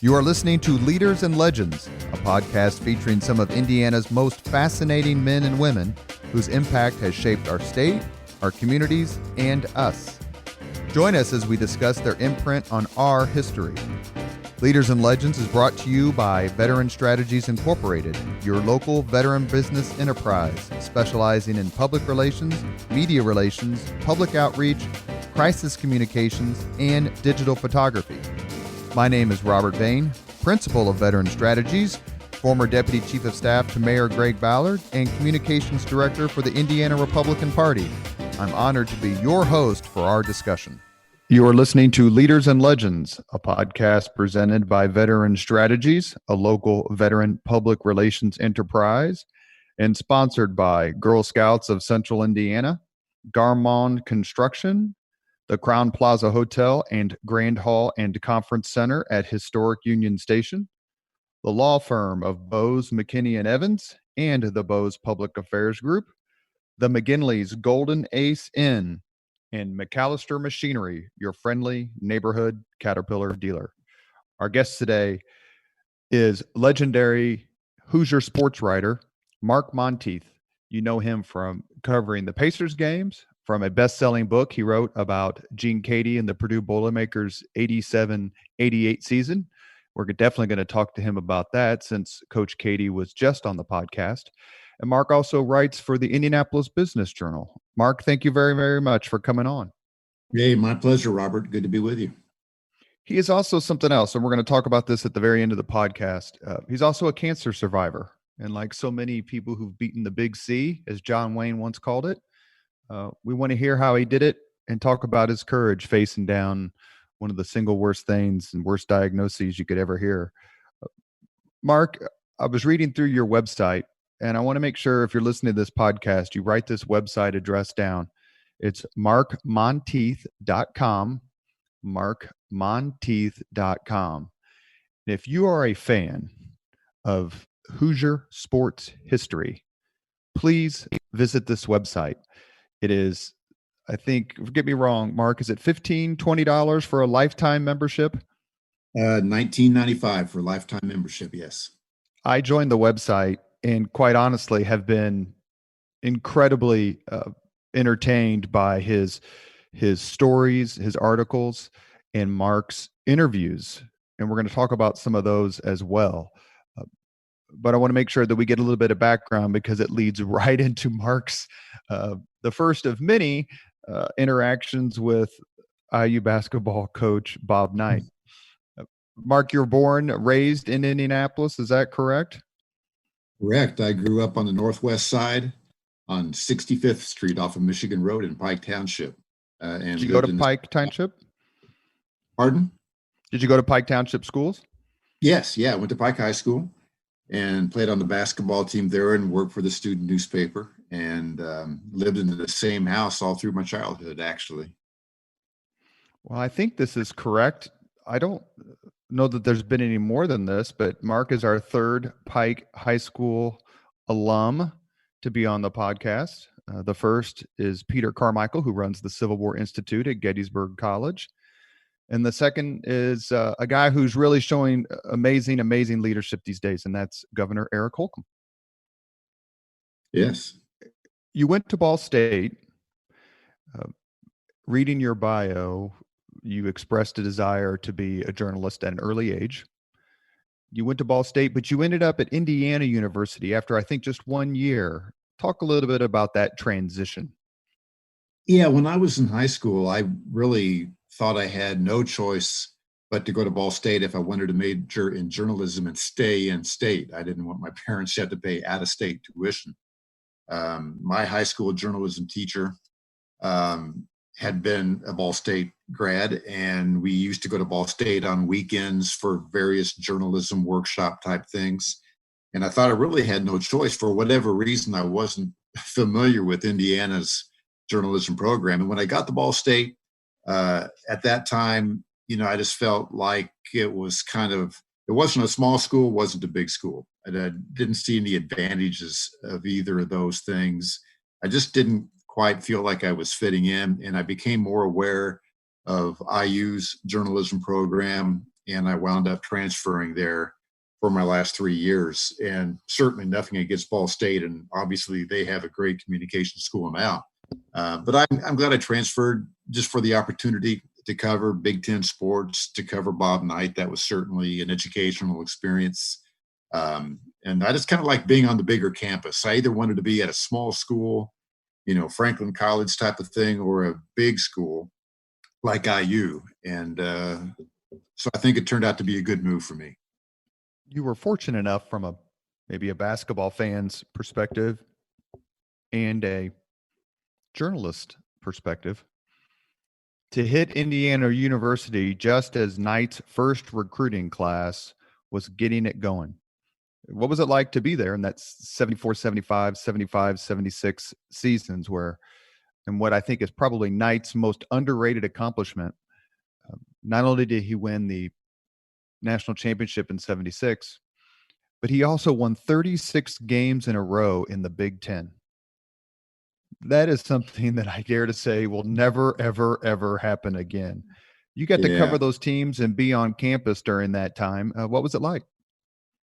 You are listening to Leaders and Legends, a podcast featuring some of Indiana's most fascinating men and women whose impact has shaped our state, our communities, and us. Join us as we discuss their imprint on our history. Leaders and Legends is brought to you by Veteran Strategies Incorporated, your local veteran business enterprise specializing in public relations, media relations, public outreach, crisis communications, and digital photography. My name is Robert Bain, Principal of Veteran Strategies, former Deputy Chief of Staff to Mayor Greg Ballard, and Communications Director for the Indiana Republican Party. I'm honored to be your host for our discussion. You are listening to Leaders and Legends, a podcast presented by Veteran Strategies, a local veteran public relations enterprise, and sponsored by Girl Scouts of Central Indiana, Garmond Construction, the Crown Plaza Hotel and Grand Hall and Conference Center at Historic Union Station, the law firm of Bose, McKinney & Evans, and the Bose Public Affairs Group, the McGinley's Golden Ace Inn, and McAllister Machinery, your friendly neighborhood Caterpillar dealer. Our guest today is legendary Hoosier sports writer Mark Montieth. You know him from covering the Pacers games, from a best-selling book he wrote about Gene Keady and the Purdue Boilermakers 87-88 season. We're definitely going to talk to him about that since Coach Keady was just on the podcast. And Mark also writes for the Indianapolis Business Journal. Mark, thank you very, very much for coming on. Hey, my pleasure, Robert. Good to be with you. He is also something else, and we're going to talk about this at the very end of the podcast. He's also a cancer survivor. And like so many people who've beaten the big C, as John Wayne once called it, we want to hear how he did it and talk about his courage facing down one of the single worst things and worst diagnoses you could ever hear. Mark, I was reading through your website, and I want to make sure if you're listening to this podcast, you write this website address down. It's markmontieth.com, markmontieth.com. And if you are a fan of Hoosier sports history, please visit this website. It is, I think, get me wrong, Mark, is it $15, $20 for a lifetime membership? $19.95 for a lifetime membership, yes. I joined the website and quite honestly have been incredibly entertained by his stories, his articles, and Mark's interviews. And we're going to talk about some of those as well. But I want to make sure that we get a little bit of background because it leads right into Mark's, the first of many interactions with IU basketball coach Bob Knight. Mark, you're born, raised in Indianapolis. Is that correct? Correct. I grew up on the northwest side on 65th Street off of Michigan Road in Pike Township. Did you go to Pike Township? Pardon? Did you go to Pike Township schools? Yes. Yeah. I went to Pike High School and played on the basketball team there and worked for the student newspaper and lived in the same house all through my childhood, actually. Well, I think this is correct. I don't know that there's been any more than this, but Mark is our third Pike High School alum to be on the podcast. The first is Peter Carmichael, who runs the Civil War Institute at Gettysburg College. And the second is a guy who's really showing amazing leadership these days, and that's Governor Eric Holcomb. Yes. You went to Ball State. Reading your bio, you expressed a desire to be a journalist at an early age. You went to Ball State, but you ended up at Indiana University after, I think, just 1 year. Talk a little bit about that transition. Yeah, when I was in high school, I really thought I had no choice but to go to Ball State if I wanted to major in journalism and stay in state. I didn't want my parents to have to pay out-of-state tuition. My high school journalism teacher had been a Ball State grad, and we used to go to Ball State on weekends for various journalism workshop type things. And I thought I really had no choice. For whatever reason, I wasn't familiar with Indiana's journalism program. And when I got to Ball State, at that time, I just felt like it was it wasn't a small school, wasn't a big school. And I didn't see any advantages of either of those things. I just didn't quite feel like I was fitting in. And I became more aware of IU's journalism program and I wound up transferring there for my last 3 years. And certainly nothing against Ball State, and obviously they have a great communication school now. But I'm glad I transferred just for the opportunity to cover Big Ten sports, to cover Bob Knight. That was certainly an educational experience. And I just kind of like being on the bigger campus. I either wanted to be at a small school, Franklin College type of thing, or a big school like IU. And so I think it turned out to be a good move for me. You were fortunate enough from maybe a basketball fan's perspective and a journalist perspective to hit Indiana University just as Knight's first recruiting class was getting it going. What was it like to be there in that 74, 75, 75, 76 seasons and what I think is probably Knight's most underrated accomplishment? Not only did he win the national championship in 76, but he also won 36 games in a row in the Big Ten. That is something that I dare to say will never, ever, ever happen again. You got to cover those teams and be on campus during that time. What was it like?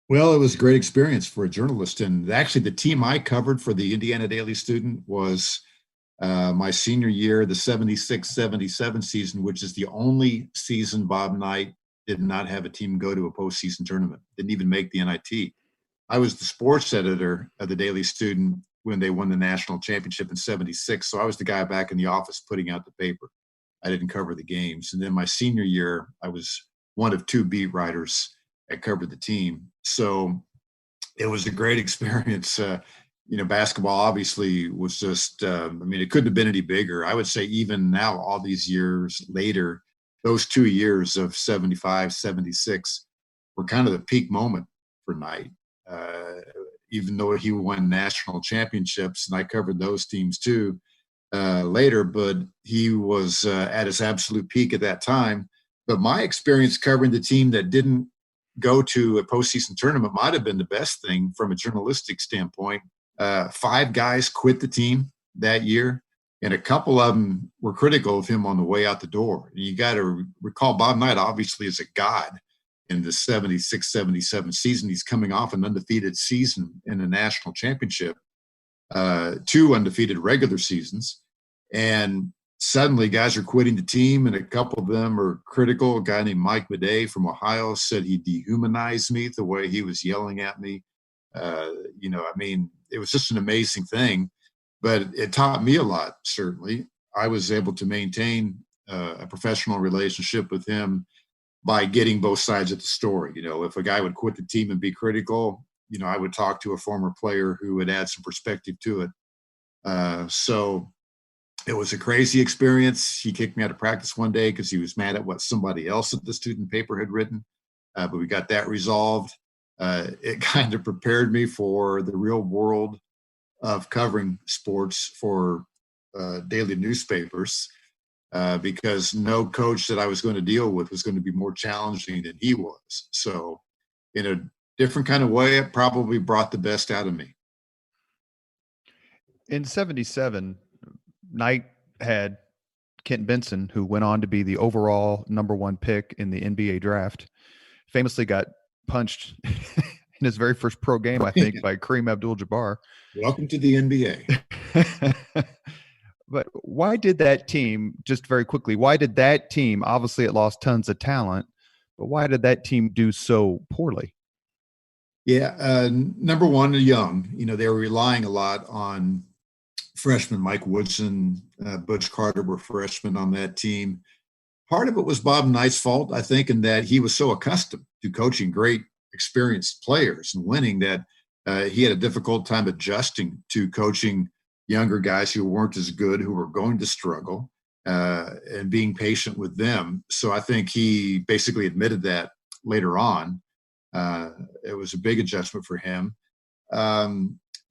Well, it was a great experience for a journalist. And actually, the team I covered for the Indiana Daily Student was my senior year, the 76-77 season, which is the only season Bob Knight did not have a team go to a postseason tournament, didn't even make the NIT. I was the sports editor of the Daily Student when they won the national championship in 76. So I was the guy back in the office putting out the paper. I didn't cover the games. And then my senior year, I was one of two beat writers that covered the team. So it was a great experience. Basketball obviously was just, it couldn't have been any bigger. I would say even now, all these years later, those 2 years of 75, 76 were kind of the peak moment for Knight. Even though he won national championships, and I covered those teams too later, but he was at his absolute peak at that time. But my experience covering the team that didn't go to a postseason tournament might have been the best thing from a journalistic standpoint. 5 guys quit the team that year, and a couple of them were critical of him on the way out the door. And you got to recall Bob Knight obviously is a god in the 76-77 season. He's coming off an undefeated season in a national championship, 2 undefeated regular seasons. And suddenly guys are quitting the team, and a couple of them are critical. A guy named Mike Madej from Ohio said he dehumanized me the way he was yelling at me. It was just an amazing thing, but it taught me a lot, certainly. I was able to maintain a professional relationship with him by getting both sides of the story. If a guy would quit the team and be critical, I would talk to a former player who would add some perspective to it. So it was a crazy experience. He kicked me out of practice one day because he was mad at what somebody else at the student paper had written. But we got that resolved. It kind of prepared me for the real world of covering sports for daily newspapers. Because no coach that I was going to deal with was going to be more challenging than he was. So in a different kind of way, it probably brought the best out of me. In 77, Knight had Kent Benson, who went on to be the overall #1 pick in the NBA draft, famously got punched in his very first pro game, I think, by Kareem Abdul-Jabbar. Welcome to the NBA. But why did that team, just very quickly, obviously it lost tons of talent, but why did that team do so poorly? Yeah, number one, young. They were relying a lot on freshmen. Mike Woodson, Butch Carter were freshmen on that team. Part of it was Bob Knight's fault, I think, in that he was so accustomed to coaching great, experienced players and winning that he had a difficult time adjusting to coaching younger guys who weren't as good, who were going to struggle, and being patient with them. So I think he basically admitted that later on. It was a big adjustment for him.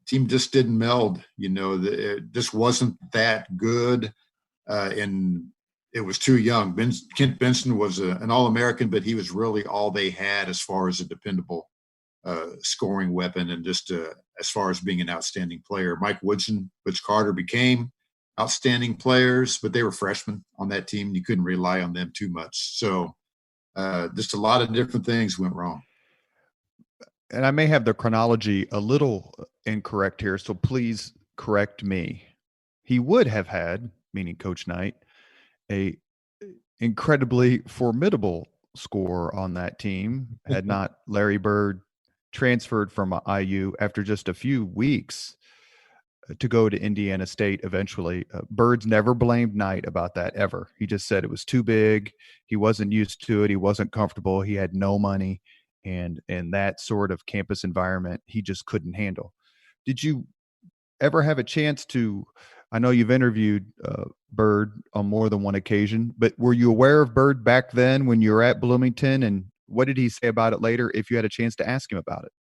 Team just didn't meld. It just wasn't that good, and it was too young. Kent Benson was an All-American, but he was really all they had as far as a dependable scoring weapon and just as far as being an outstanding player. Mike Woodson, Butch Carter became outstanding players, but they were freshmen on that team. You couldn't rely on them too much. So Just a lot of different things went wrong. And I may have the chronology a little incorrect here, so please correct me. He would have had, meaning Coach Knight, a incredibly formidable score on that team had not Larry Bird transferred from IU after just a few weeks to go to Indiana State eventually. Bird's never blamed Knight about that ever. He just said it was too big. He wasn't used to it. He wasn't comfortable. He had no money. And that sort of campus environment, he just couldn't handle. Did you ever have a chance to, I know you've interviewed Bird on more than one occasion, but were you aware of Bird back then when you were at Bloomington? And what did he say about it later if you had a chance to ask him about it?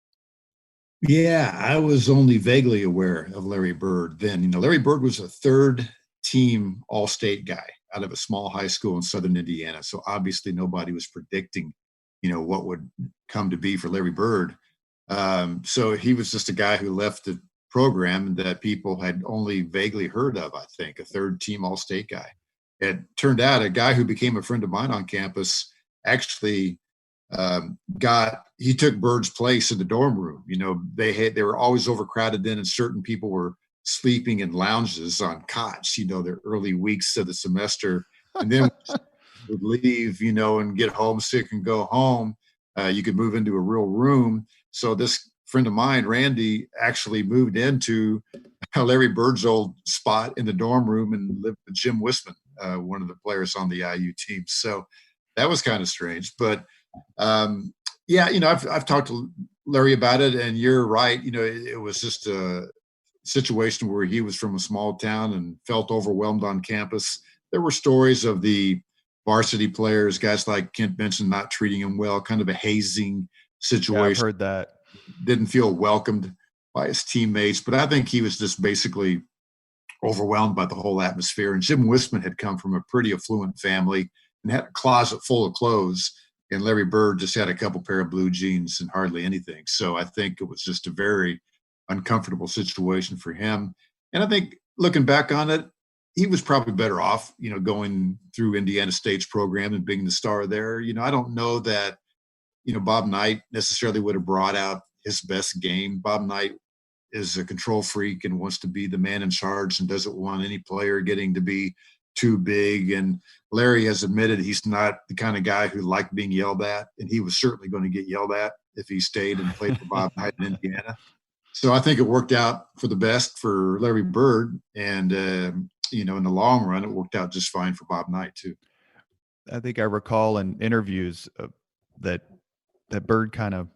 Yeah, I was only vaguely aware of Larry Bird then. Larry Bird was a third team all-state guy out of a small high school in southern Indiana. So obviously nobody was predicting, what would come to be for Larry Bird. So he was just a guy who left the program that people had only vaguely heard of, I think, a third team all-state guy. It turned out a guy who became a friend of mine on campus actually he took Bird's place in the dorm room. They were always overcrowded then, and certain people were sleeping in lounges on cots, the early weeks of the semester. And then would leave, and get homesick and go home. You could move into a real room. So this friend of mine, Randy, actually moved into Larry Bird's old spot in the dorm room and lived with Jim Wisman, one of the players on the IU team. So that was kind of strange. But I've talked to Larry about it, and you're right. It was just a situation where he was from a small town and felt overwhelmed on campus. There were stories of the varsity players, guys like Kent Benson, not treating him well, kind of a hazing situation. Yeah, I've heard that. Didn't feel welcomed by his teammates, but I think he was just basically overwhelmed by the whole atmosphere. And Jim Wisman had come from a pretty affluent family and had a closet full of clothes. And Larry Bird just had a couple pair of blue jeans and hardly anything. So I think it was just a very uncomfortable situation for him. And I think looking back on it, he was probably better off, going through Indiana State's program and being the star there. I don't know that, Bob Knight necessarily would have brought out his best game. Bob Knight is a control freak and wants to be the man in charge and doesn't want any player getting to be too big. And Larry has admitted he's not the kind of guy who liked being yelled at, and he was certainly going to get yelled at if he stayed and played for Bob Knight in Indiana. So I think it worked out for the best for Larry Bird, and in the long run, it worked out just fine for Bob Knight too. I think I recall in interviews that Bird kind of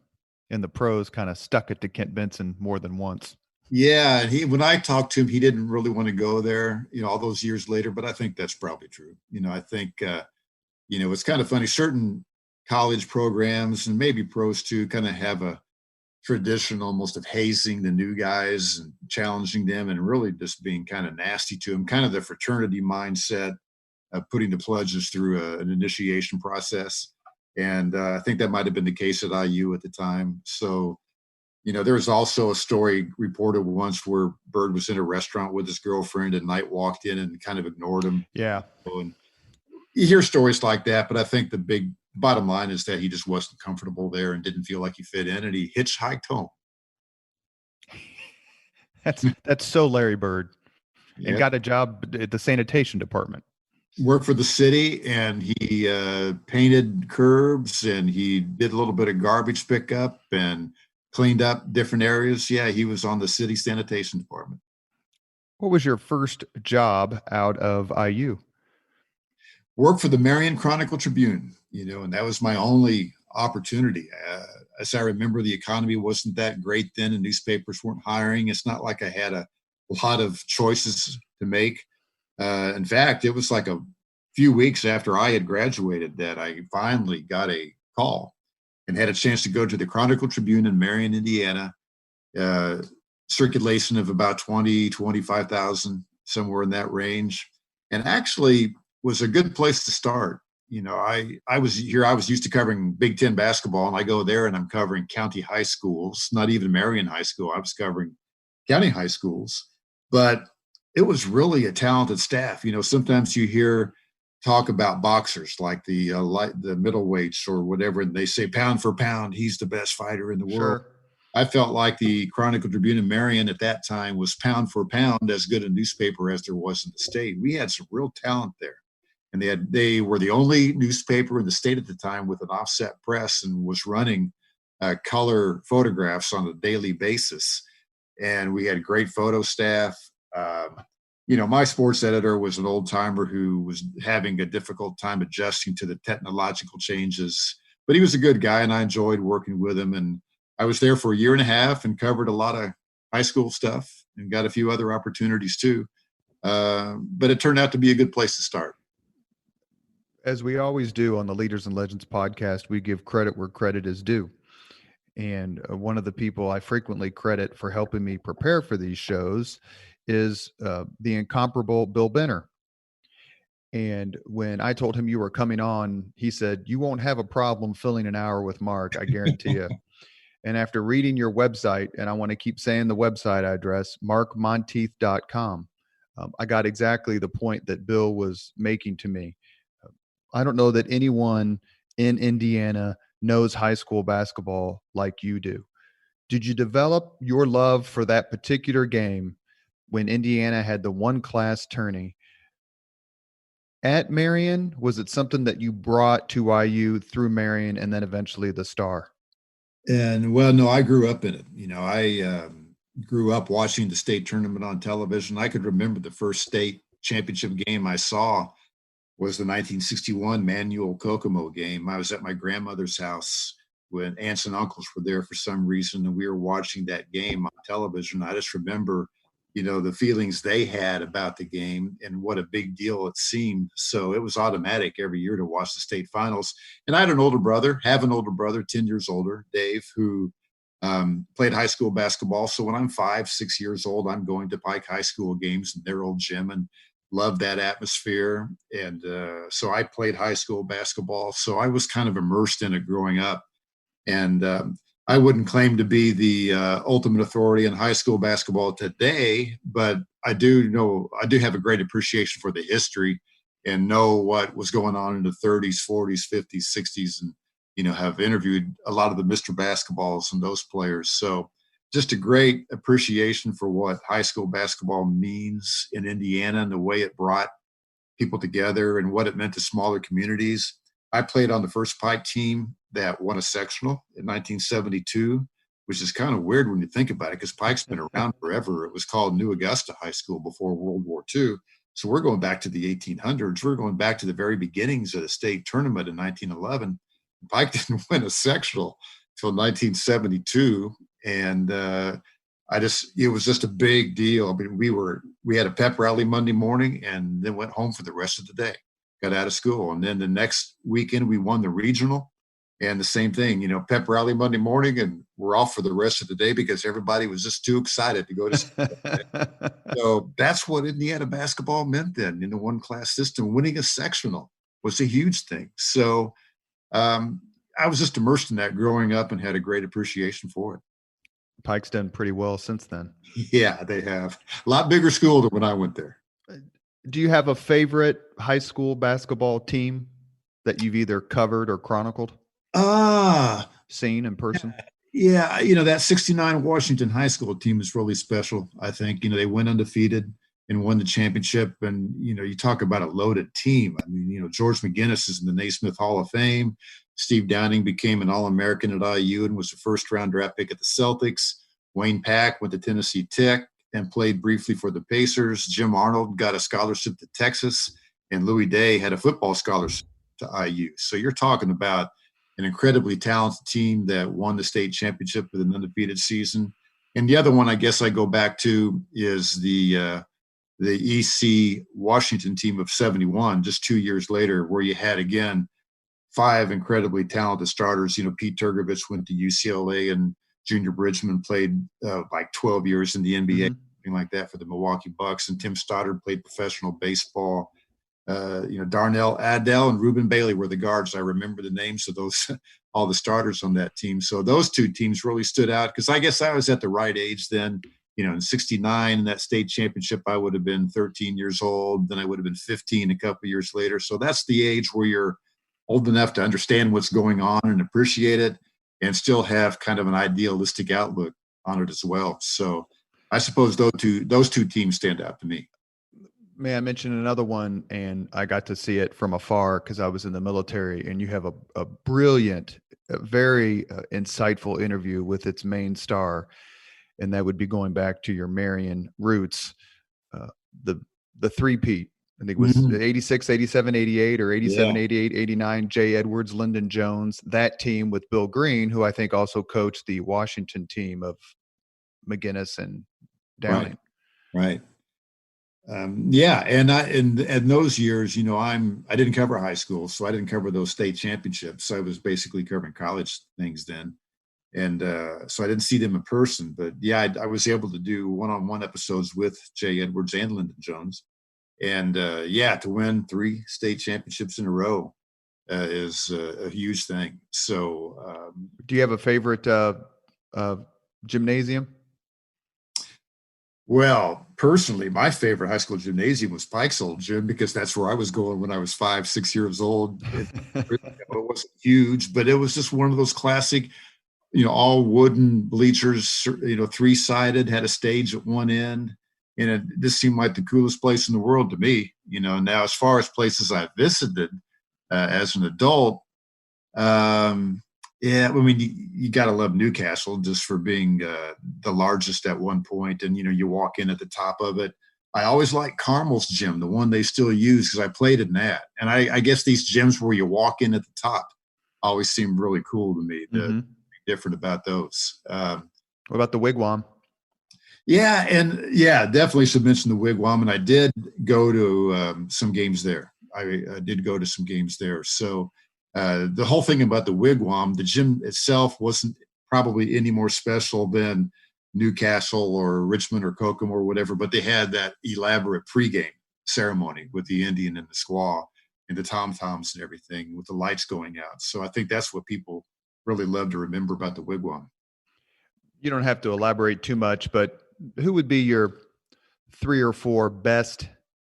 in the pros kind of stuck it to Kent Benson more than once. Yeah, and when I talked to him, he didn't really want to go there, all those years later. But I think that's probably true. I think it's kind of funny. Certain college programs and maybe pros too kind of have a tradition almost of hazing the new guys and challenging them and really just being kind of nasty to them, kind of the fraternity mindset of putting the pledges through an initiation process. And I think that might have been the case at IU at the time. So, there was also a story reported once where Bird was in a restaurant with his girlfriend and Knight walked in and kind of ignored him. Yeah. And you hear stories like that, but I think the big bottom line is that he just wasn't comfortable there and didn't feel like he fit in, and he hitchhiked home. That's so Larry Bird. Yep. And got a job at the sanitation department. Worked for the city, and he painted curbs, and he did a little bit of garbage pickup and cleaned up different areas. Yeah, he was on the city sanitation department. What was your first job out of IU? Worked for the Marion Chronicle-Tribune, and that was my only opportunity. As I remember, the economy wasn't that great then, and newspapers weren't hiring. It's not like I had a lot of choices to make. In fact, it was like a few weeks after I had graduated that I finally got a call and had a chance to go to the Chronicle-Tribune in Marion, Indiana, circulation of about 25,000, somewhere in that range. And actually was a good place to start. I was used to covering Big Ten basketball, and I go there and I'm covering county high schools, not even Marion High School. I was covering county high schools, but it was really a talented staff. Sometimes you hear talk about boxers like the middleweights or whatever, and they say pound for pound, he's the best fighter in the world. Sure. I felt like the Chronicle Tribune in Marion at that time was pound for pound as good a newspaper as there was in the state. We had some real talent there. And they were the only newspaper in the state at the time with an offset press and was running color photographs on a daily basis. And we had great photo staff. My sports editor was an old timer who was having a difficult time adjusting to the technological changes, but he was a good guy and I enjoyed working with him. And I was there for a year and a half and covered a lot of high school stuff and got a few other opportunities too. But it turned out to be a good place to start. As we always do on the Leaders and Legends podcast, we give credit where credit is due. And one of the people I frequently credit for helping me prepare for these shows is the incomparable Bill Benner. And when I told him you were coming on, he said, "You won't have a problem filling an hour with Mark, I guarantee you." And after reading your website, and I want to keep saying the website address, markmontieth.com, I got exactly the point that Bill was making to me. I don't know that anyone in Indiana knows high school basketball like you do. Did you develop your love for that particular game when Indiana had the one class tourney at Marion? Was it something that you brought to IU through Marion and then eventually the Star? And well, no, I grew up in it. I grew up watching the state tournament on television. I could remember the first state championship game I saw was the 1961 Manuel Kokomo game. I was at my grandmother's house when aunts and uncles were there for some reason, and we were watching that game on television. I just remember, the feelings they had about the game and what a big deal it seemed. So it was automatic every year to watch the state finals. And I have an older brother, 10 years older, Dave, who played high school basketball. So when I'm 5, 6 years old, I'm going to Pike High School games in their old gym and love that atmosphere. And so I played high school basketball. So I was kind of immersed in it growing up. And I wouldn't claim to be the ultimate authority in high school basketball today, but I do have a great appreciation for the history and know what was going on in the 30s, 40s, 50s, 60s, and, have interviewed a lot of the Mr. Basketballs and those players. So just a great appreciation for what high school basketball means in Indiana and the way it brought people together and what it meant to smaller communities. I played on the first Pike team that won a sectional in 1972, which is kind of weird when you think about it because Pike's been around forever. It was called New Augusta High School before World War II. So we're going back to the 1800s. We're going back to the very beginnings of the state tournament in 1911. Pike didn't win a sectional until 1972. And it was just a big deal. I mean, we had a pep rally Monday morning and then went home for the rest of the day, got out of school. And then the next weekend we won the regional and the same thing, pep rally Monday morning and we're off for the rest of the day because everybody was just too excited to go to school. So that's what Indiana basketball meant then in the one class system. Winning a sectional was a huge thing. So I was just immersed in that growing up and had a great appreciation for it. Pike's done pretty well since then. Yeah, they have. A lot bigger school than when I went there. Do you have a favorite high school basketball team that you've either covered or chronicled? Seen in person? Yeah, that 69 Washington High School team is really special, I think. They went undefeated and won the championship. And, you talk about a loaded team. I mean, George McGinnis is in the Naismith Hall of Fame. Steve Downing became an All-American at IU and was a first-round draft pick at the Celtics. Wayne Pack went to Tennessee Tech and played briefly for the Pacers. Jim Arnold got a scholarship to Texas, and Louis Day had a football scholarship to IU. So you're talking about an incredibly talented team that won the state championship with an undefeated season. And the other one I guess I go back to is the EC Washington team of 71, just 2 years later, where you had, again, 5 incredibly talented starters. Pete Turgovich went to UCLA and Junior Bridgman played like 12 years in the NBA, something like that for the Milwaukee Bucks. And Tim Stoddard played professional baseball. Darnell Adell and Reuben Bailey were the guards. I remember the names of those, all the starters on that team. So those two teams really stood out because I guess I was at the right age then, in 69, in that state championship, I would have been 13 years old. Then I would have been 15 a couple of years later. So that's the age where you're old enough to understand what's going on and appreciate it, and still have kind of an idealistic outlook on it as well. So I suppose those two teams stand out to me. May I mention another one? And I got to see it from afar because I was in the military, and you have a brilliant, very insightful interview with its main star. And that would be going back to your Marion roots, uh, the three-peat. I think it was Mhm. 86, 87, 88, or 87, Yeah, 88, 89, Jay Edwards, Lyndon Jones, that team with Bill Green, who I think also coached the Washington team of McGinnis and right, Downing. right. Yeah, and in those years, I didn't cover high school, so I didn't cover those state championships. I was basically covering college things then, and so I didn't see them in person. But yeah, I was able to do one-on-one episodes with Jay Edwards and Lyndon Jones, and yeah, to win 3 state championships in a row is a huge thing. So Do you have a favorite uh, gymnasium? well, personally, my favorite high school gymnasium was Pike's old gym, because that's where I was going when I was 5, 6 years old. It wasn't huge, but it was just one of those classic, all wooden bleachers, 3-sided, had a stage at one end. And it just seemed like the coolest place in the world to me. Now, as far as places I visited as an adult, um, yeah, I mean, you got to love Newcastle just for being the largest at one point, and you walk in at the top of it. I always liked Carmel's gym, the one they still use, because I played in that. And I guess these gyms where you walk in at the top always seemed really cool to me. The Mm-hmm. different about those. What about the Wigwam? Yeah, and yeah, definitely should mention the Wigwam. And I did go to some games there. I did go to some games there. So the whole thing about the Wigwam, the gym itself wasn't probably any more special than Newcastle or Richmond or Kokomo or whatever, but they had that elaborate pregame ceremony with the Indian and the squaw and the tom-toms and everything with the lights going out. So I think that's what people really love to remember about the Wigwam. You don't have to elaborate too much, but who would be your 3 or 4 best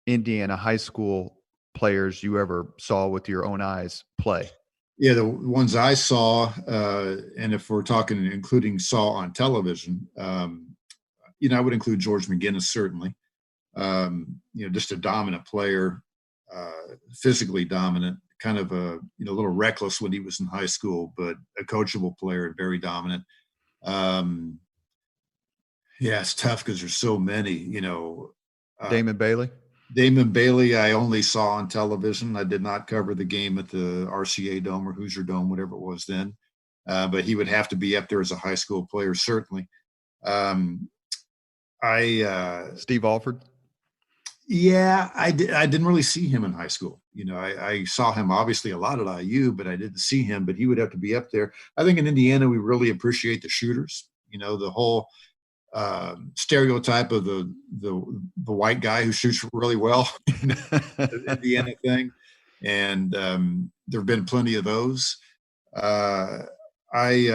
Indiana high school players you ever saw with your own eyes play? Yeah, the ones I saw, and if we're talking including saw on television, I would include George McGinnis certainly. Just a dominant player, physically dominant, kind of a little reckless when he was in high school, but a coachable player and very dominant. Um, yeah, it's tough because there's so many. Uh, Damon Bailey? Damon Bailey, I only saw on television. I did not cover the game at the RCA Dome or Hoosier Dome, whatever it was then. But he would have to be up there as a high school player, certainly. Um, Steve Alford? yeah, I didn't really see him in high school. I saw him obviously a lot at IU, but I didn't see him. But he would have to be up there. I think in Indiana we really appreciate the shooters. The whole stereotype of the white guy who shoots really well, the Indiana thing, and there have been plenty of those. Uh, I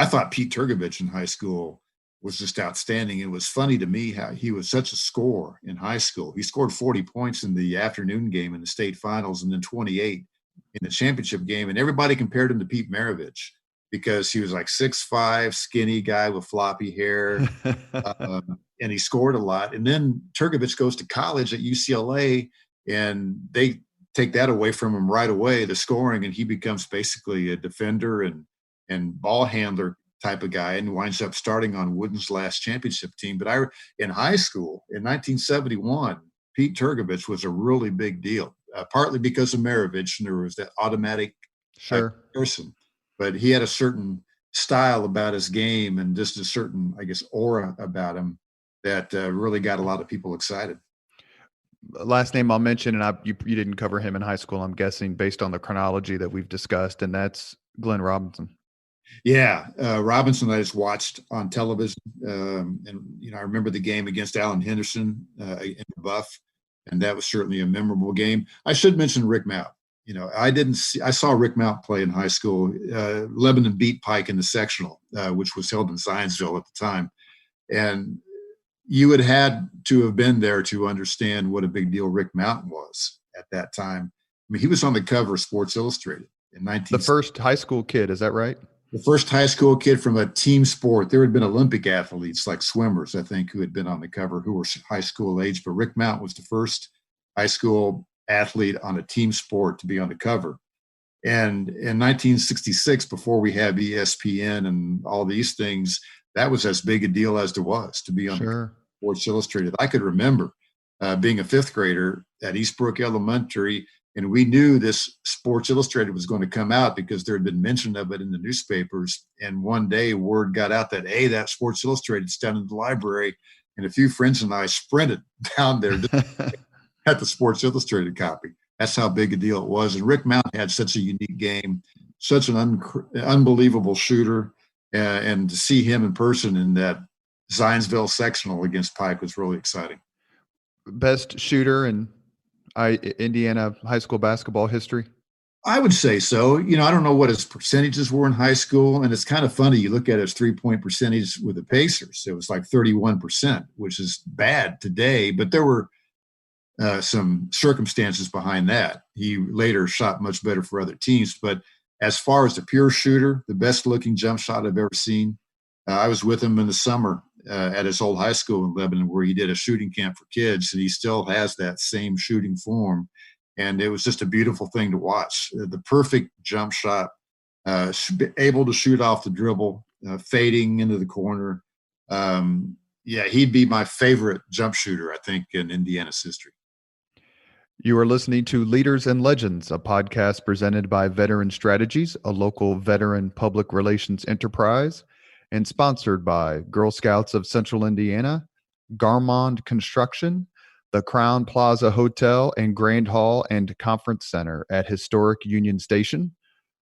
thought Pete Turgovich in high school was just outstanding. It was funny to me how he was such a scorer in high school. He scored 40 points in the afternoon game in the state finals, and then 28 in the championship game. And everybody compared him to Pete Maravich because he was like 6'5", skinny guy with floppy hair, and he scored a lot. And then Turgovich goes to college at UCLA, and they take that away from him right away, the scoring, and he becomes basically a defender and ball handler type of guy, and winds up starting on Wooden's last championship team. But in high school in 1971, Pete Turgovich was a really big deal, partly because of Maravich, and there was that automatic Sure. person. But he had a certain style about his game and just a certain, I guess, aura about him that really got a lot of people excited. Last name I'll mention, and you didn't cover him in high school, I'm guessing, based on the chronology that we've discussed, and that's Glenn Robinson. Yeah, Robinson I just watched on television, and I remember the game against Allen Henderson in Buff, and that was certainly a memorable game. I should mention Rick Mount. I saw Rick Mount play in high school. Lebanon beat Pike in the sectional, which was held in Zionsville at the time. And you would had to have been there to understand what a big deal Rick Mountain was at that time. I mean, he was on the cover of Sports Illustrated in The 19. first high school kid, is that right? The first high school kid from a team sport. There had been Olympic athletes like swimmers, I think, who had been on the cover who were high school age, but Rick Mountain was the first high school athlete on a team sport to be on the cover. And in 1966, before we had ESPN and all these things, that was as big a deal as there was to be on the Sure. Sports Illustrated. I could remember being a fifth grader at Eastbrook Elementary, and we knew this Sports Illustrated was going to come out because there had been mention of it in the newspapers. And one day, word got out that, hey, that Sports Illustrated's down in the library. And a few friends and I sprinted down there at the Sports Illustrated copy. That's how big a deal it was. And Rick Mountain had such a unique game, such an unbelievable shooter. And to see him in person in that Zionsville sectional against Pike was really exciting. Best shooter in Indiana high school basketball history? I would say so. You know, I don't know what his percentages were in high school. And it's kind of funny. You look at his 3-point percentage with the Pacers. It was like 31%, which is bad today. But there were some circumstances behind that. He later shot much better for other teams. But as far as the pure shooter, the best looking jump shot I've ever seen, I was with him in the summer at his old high school in Lebanon where he did a shooting camp for kids, and he still has that same shooting form. And it was just a beautiful thing to watch. The perfect jump shot, able to shoot off the dribble, fading into the corner. Yeah, he'd be my favorite jump shooter, I think, in Indiana's history. You are listening to Leaders and Legends, a podcast presented by Veteran Strategies, a local veteran public relations enterprise, and sponsored by Girl Scouts of Central Indiana, Garmond Construction, the Crown Plaza Hotel and Grand Hall and Conference Center at historic Union Station,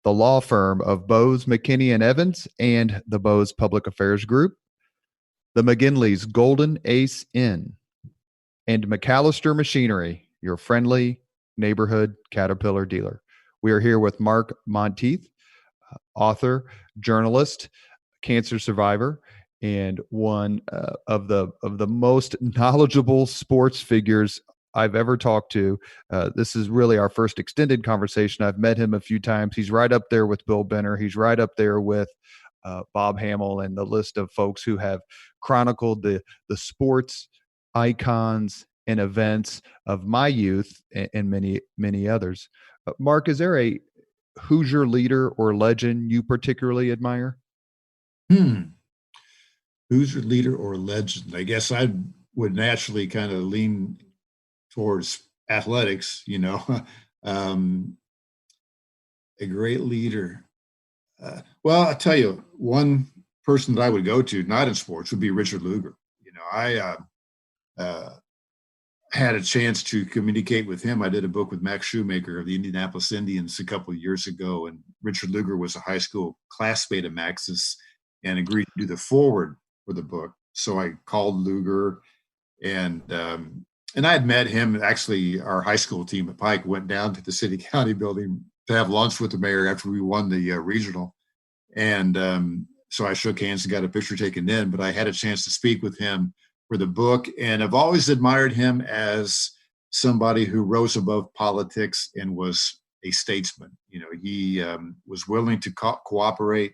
the law firm of Bose, McKinney, and Evans, and the Bose Public Affairs Group, the McGinley's Golden Ace Inn, and McAllister Machinery, your friendly neighborhood Caterpillar dealer. We are here with Mark Montieth, author, journalist, cancer survivor, and one of the most knowledgeable sports figures I've ever talked to. This is really our first extended conversation. I've met him a few times. He's right up there with Bill Benner. He's right up there with Bob Hamill and the list of folks who have chronicled the sports icons and events of my youth and many others. Mark, is there a Hoosier leader or legend you particularly admire? Hoosier leader or legend? I guess I would naturally kind of lean towards athletics, you know. A great leader. Well, I'll tell you, one person that I would go to, not in sports, would be Richard Lugar. You know, I had a chance to communicate with him. I did a book with Max Shoemaker of the Indianapolis Indians a couple of years ago, and Richard Lugar was a high school classmate of Max's and agreed to do the forward for the book. So I called Lugar, and I had met him. Actually, our high school team at Pike went down to the city county building to have lunch with the mayor after we won the regional. And so I shook hands and got a picture taken then, but I had a chance to speak with him for the book. And I've always admired him as somebody who rose above politics and was a statesman. You know, he was willing to cooperate,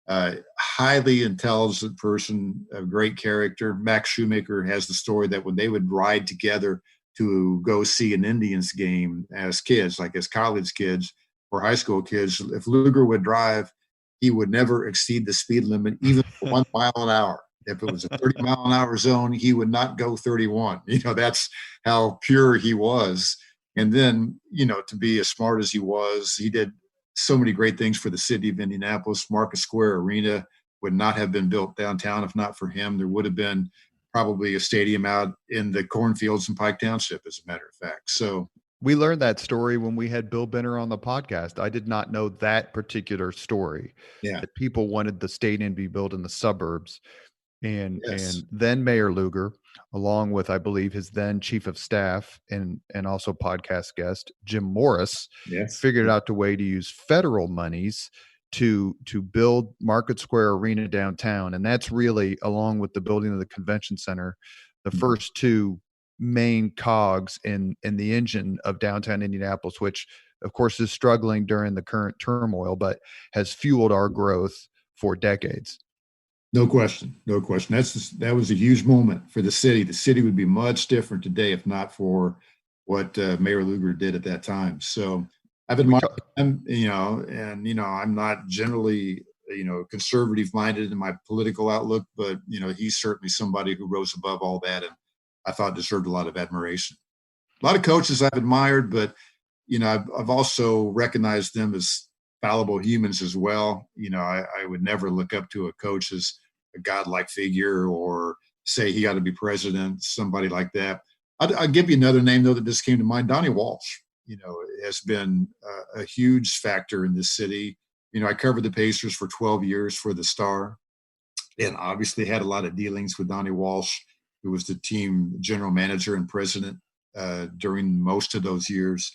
highly intelligent person, a great character. Max Shoemaker has the story that when they would ride together to go see an Indians game as kids, like as college kids or high school kids, if Lugar would drive, he would never exceed the speed limit, even 1 mile an hour. If it was a 30-mile-an-hour zone, he would not go 31. You know, that's how pure he was. And then, you know, to be as smart as he was, he did so many great things for the city of Indianapolis. Marcus Square Arena would not have been built downtown if not for him. There would have been probably a stadium out in the cornfields in Pike Township, as a matter of fact. So we learned that story when we had Bill Benner on the podcast. I did not know that particular story. Yeah. That people wanted the stadium to be built in the suburbs. And Yes. and then Mayor Lugar, along with, I believe, his then chief of staff and also podcast guest Jim Morris, Yes. figured out a way to use federal monies to build Market Square Arena downtown. And that's really, along with the building of the convention center, the first two main cogs in the engine of downtown Indianapolis, which of course is struggling during the current turmoil, but has fueled our growth for decades. No question. No question. That was a huge moment for the city. The city would be much different today if not for what Mayor Lugar did at that time. So I've admired him, and I'm not generally, conservative minded in my political outlook, but, he's certainly somebody who rose above all that and I thought deserved a lot of admiration. A lot of coaches I've admired, but, I've also recognized them as fallible humans as well. I would never look up to a coach as a godlike figure or say he got to be president, somebody like that. I'll give you another name, though, that just came to mind. Donnie Walsh, has been a huge factor in this city. I covered the Pacers for 12 years for the Star and obviously had a lot of dealings with Donnie Walsh, who was the team general manager and president during most of those years,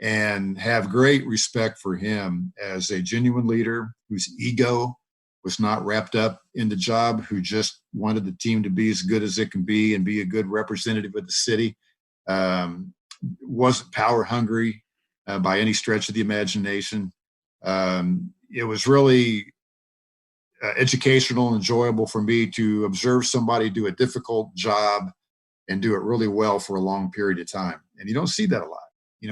and have great respect for him as a genuine leader whose ego was not wrapped up in the job, who just wanted the team to be as good as it can be and be a good representative of the city. Wasn't power hungry by any stretch of the imagination. It was really educational and enjoyable for me to observe somebody do a difficult job and do it really well for a long period of time. And you don't see that a lot.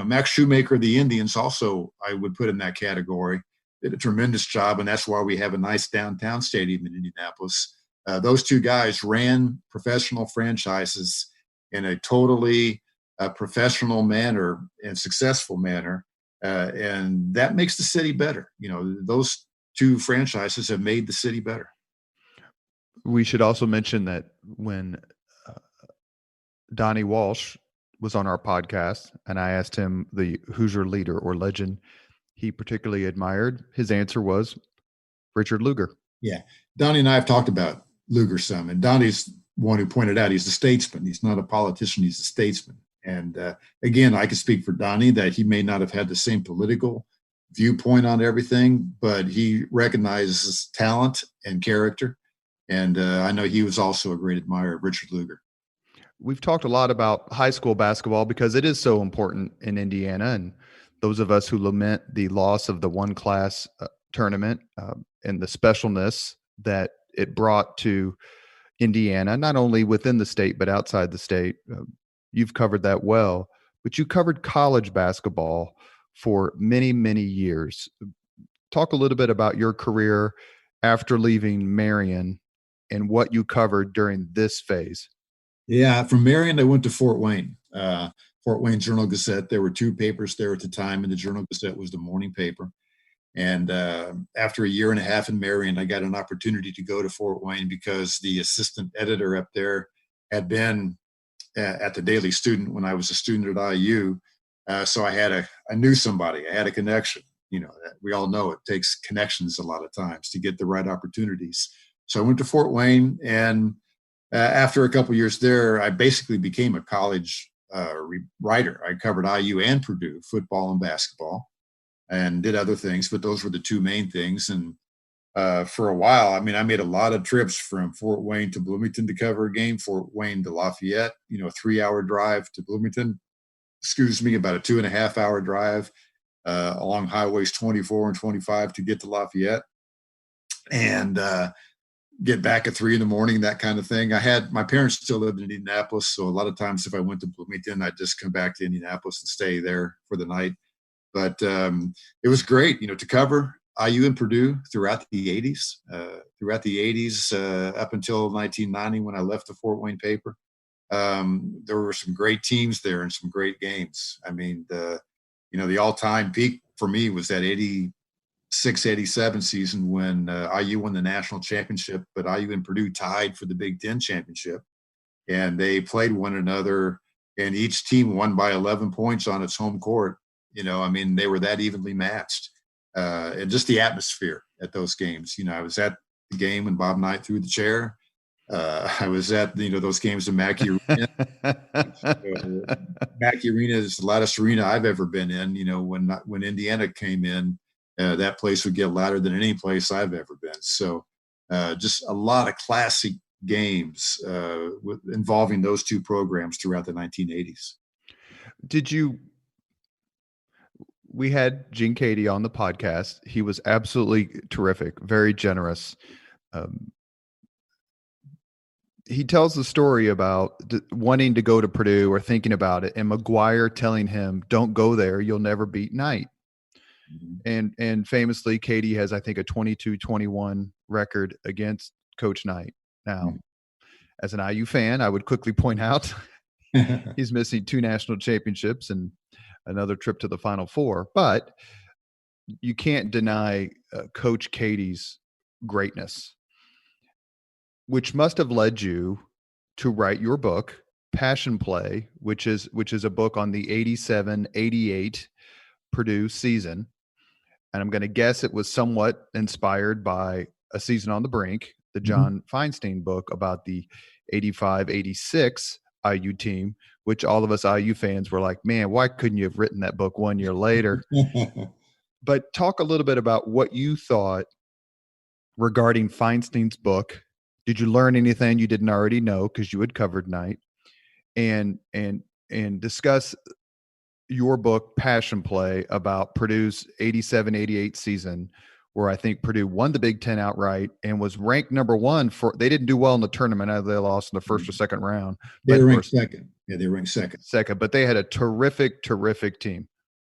Max Shoemaker of the Indians also, I would put in that category, did a tremendous job. And that's why we have a nice downtown stadium in Indianapolis. Those two guys ran professional franchises in a totally professional manner and successful manner. And that makes the city better. Those two franchises have made the city better. We should also mention that when Donnie Walsh was on our podcast and I asked him the Hoosier leader or legend he particularly admired, his answer was Richard Lugar. Yeah. Donnie and I have talked about Lugar some, and Donnie's one who pointed out he's a statesman. He's not a politician. He's a statesman. And again, I can speak for Donnie that he may not have had the same political viewpoint on everything, but he recognizes talent and character. And I know he was also a great admirer of Richard Lugar. We've talked a lot about high school basketball because it is so important in Indiana. And those of us who lament the loss of the one class tournament and the specialness that it brought to Indiana, not only within the state, but outside the state. You've covered that well, but you covered college basketball for many, many years. Talk a little bit about your career after leaving Marion and what you covered during this phase. Yeah, from Marion, I went to Fort Wayne. Fort Wayne Journal-Gazette. There were two papers there at the time, and the Journal-Gazette was the morning paper. And after a year and a half in Marion, I got an opportunity to go to Fort Wayne because the assistant editor up there had been at the Daily Student when I was a student at IU. So I knew somebody. I had a connection. We all know it takes connections a lot of times to get the right opportunities. So I went to Fort Wayne, and after a couple of years there, I basically became a college writer. I covered IU and Purdue, football and basketball, and did other things, but those were the two main things. And for a while, I made a lot of trips from Fort Wayne to Bloomington to cover a game, Fort Wayne to Lafayette, a 3-hour drive to Bloomington, about a 2.5-hour drive along highways 24 and 25 to get to Lafayette, and get back at 3 a.m, that kind of thing. My parents still lived in Indianapolis, so a lot of times if I went to Bloomington, I'd just come back to Indianapolis and stay there for the night. But it was great, to cover IU and Purdue throughout the 80s. Up until 1990 when I left the Fort Wayne paper. There were some great teams there and some great games. The all-time peak for me was that 86-87 season when IU won the national championship, but IU and Purdue tied for the Big Ten championship. And they played one another, and each team won by 11 points on its home court. They were that evenly matched. And just the atmosphere at those games. I was at the game when Bob Knight threw the chair. I was at those games in Mackey Arena. Mackey Arena is the loudest arena I've ever been in. When Indiana came in that place would get louder than any place I've ever been. So just a lot of classic games involving those two programs throughout the 1980s. We had Gene Keady on the podcast. He was absolutely terrific, very generous. He tells the story about wanting to go to Purdue or thinking about it, and McGuire telling him, "Don't go there. You'll never beat Knight." Mm-hmm. And famously, Keady has, I think, a 22-21 record against Coach Knight. Now, as an IU fan, I would quickly point out he's missing 2 national championships and another trip to the Final Four. But you can't deny Coach Keady's greatness, which must have led you to write your book, Passion Play, which is a book on the 87-88 Purdue season. And I'm going to guess it was somewhat inspired by A Season on the Brink, the John Feinstein book about the 85-86 IU team, which all of us IU fans were like, man, why couldn't you have written that book 1 year later? But talk a little bit about what you thought regarding Feinstein's book. Did you learn anything you didn't already know because you had covered Knight? And discuss your book, Passion Play, about Purdue's 87-88 season, where I think Purdue won the Big Ten outright and was ranked number 1 they didn't do well in the tournament. They lost in the first or second round. They were ranked second. Yeah, they were ranked second. But they had a terrific team.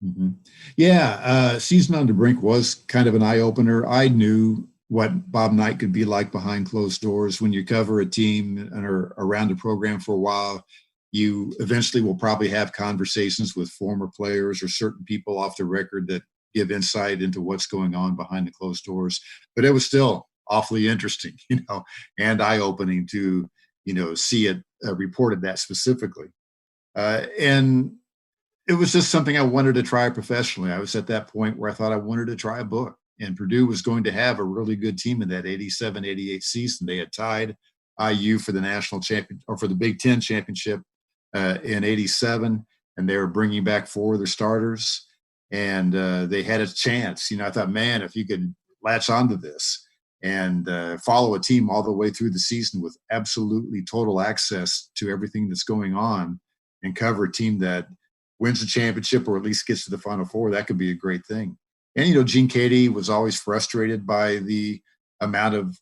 Mm-hmm. Yeah, Season on the Brink was kind of an eye-opener. I knew what Bob Knight could be like behind closed doors. When you cover a team and are around the program for a while, you eventually will probably have conversations with former players or certain people off the record that give insight into what's going on behind the closed doors. But it was still awfully interesting, and eye-opening to, see it reported that specifically. And it was just something I wanted to try professionally. I was at that point where I thought I wanted to try a book. And Purdue was going to have a really good team in that 87-88 season. They had tied IU for the national champion or for the Big Ten championship in 87, and they were bringing back 4 of their starters, and they had a chance. I thought, man, if you could latch onto this and follow a team all the way through the season with absolutely total access to everything that's going on and cover a team that wins the championship or at least gets to the Final Four, that could be a great thing. And, Gene Keady was always frustrated by the amount of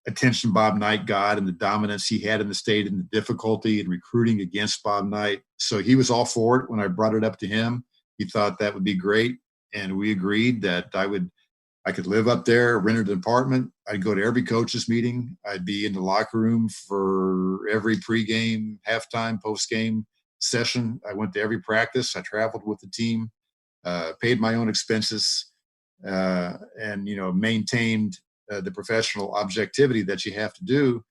attention Bob Knight got and the dominance he had in the state and the difficulty in recruiting against Bob Knight. So he was all for it when I brought it up to him. He thought that would be great. And we agreed that I could live up there, rent an apartment. I'd go to every coach's meeting. I'd be in the locker room for every pregame, halftime, postgame session. I went to every practice. I traveled with the team. Paid my own expenses, and maintained the professional objectivity that you have to do.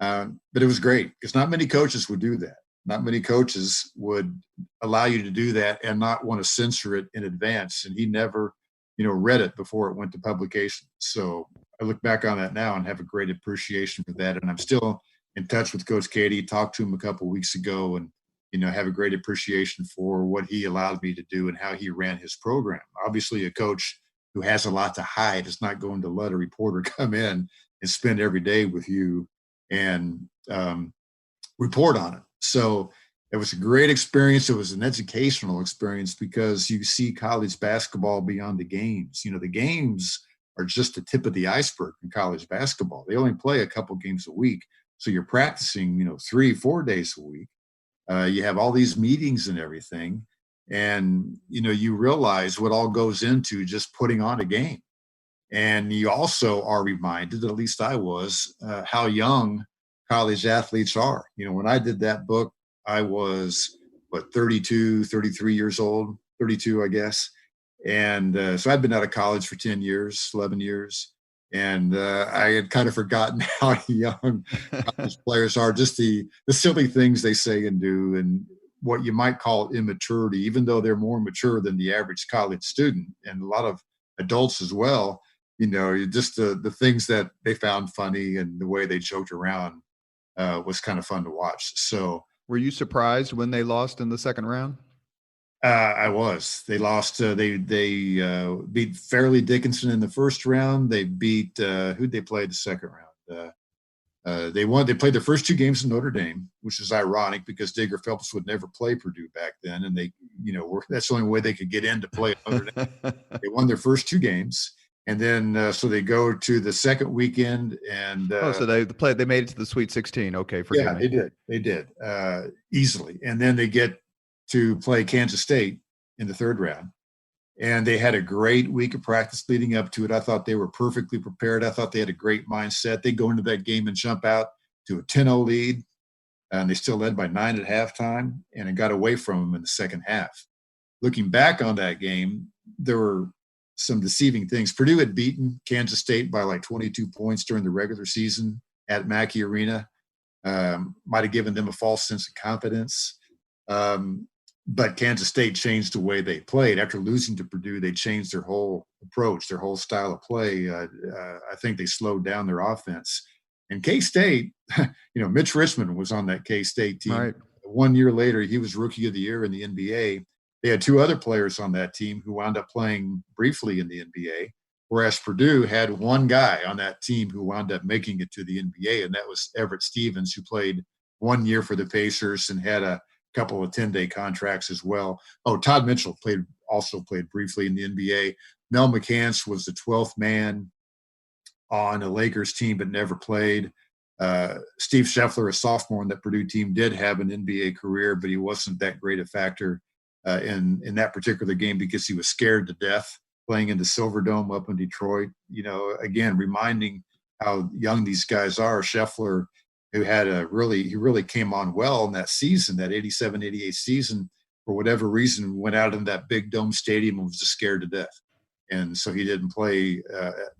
But it was great because not many coaches would do that. Not many coaches would allow you to do that and not want to censor it in advance. And he never, read it before it went to publication. So I look back on that now and have a great appreciation for that. And I'm still in touch with Coach Keady. Talked to him a couple of weeks ago, and have a great appreciation for what he allowed me to do and how he ran his program. Obviously, a coach who has a lot to hide is not going to let a reporter come in and spend every day with you and report on it. So it was a great experience. It was an educational experience because you see college basketball beyond the games. The games are just the tip of the iceberg in college basketball. They only play a couple games a week. So you're practicing, 3-4 days a week. You have all these meetings and everything, and you realize what all goes into just putting on a game. And you also are reminded, at least I was, how young college athletes are. When I did that book, I was 32, 33 years old, 32, I guess. And so I'd been out of college for 10 years, 11 years. And I had kind of forgotten how young college players are, just the silly things they say and do, and what you might call immaturity, even though they're more mature than the average college student, and a lot of adults as well. Just the things that they found funny and the way they joked around was kind of fun to watch. So, were you surprised when they lost in the second round? I was. They lost. They beat Fairleigh Dickinson in the first round. They beat who'd they play the second round? They won. They played their first two games in Notre Dame, which is ironic because Digger Phelps would never play Purdue back then, and they, that's the only way they could get in to play Notre Dame. They won their first two games, and then so they go to the second weekend, and so they made it to the Sweet 16. Okay, forgive me. They did easily, and then they get to play Kansas State in the third round. And they had a great week of practice leading up to it. I thought they were perfectly prepared. I thought they had a great mindset. They go into that game and jump out to a 10-0 lead, and they still led by 9 at halftime, and it got away from them in the second half. Looking back on that game, there were some deceiving things. Purdue had beaten Kansas State by like 22 points during the regular season at Mackey Arena. Might have given them a false sense of confidence. But Kansas State changed the way they played. After losing to Purdue, they changed their whole approach, their whole style of play. I think they slowed down their offense. And K-State, Mitch Richmond was on that K-State team. Right. 1 year later, he was Rookie of the Year in the NBA. They had two other players on that team who wound up playing briefly in the NBA, whereas Purdue had one guy on that team who wound up making it to the NBA, and that was Everett Stevens, who played 1 year for the Pacers and had a couple of 10-day contracts as well. Oh, Todd Mitchell also played briefly in the NBA. Mel McCants was the 12th man on a Lakers team, but never played. Steve Scheffler, a sophomore on that Purdue team, did have an NBA career, but he wasn't that great a factor in that particular game because he was scared to death playing in the Silverdome up in Detroit. Again, reminding how young these guys are. Scheffler, who had he really came on well in that season, that 87-88 season, for whatever reason, went out in that big dome stadium and was just scared to death. And so he didn't play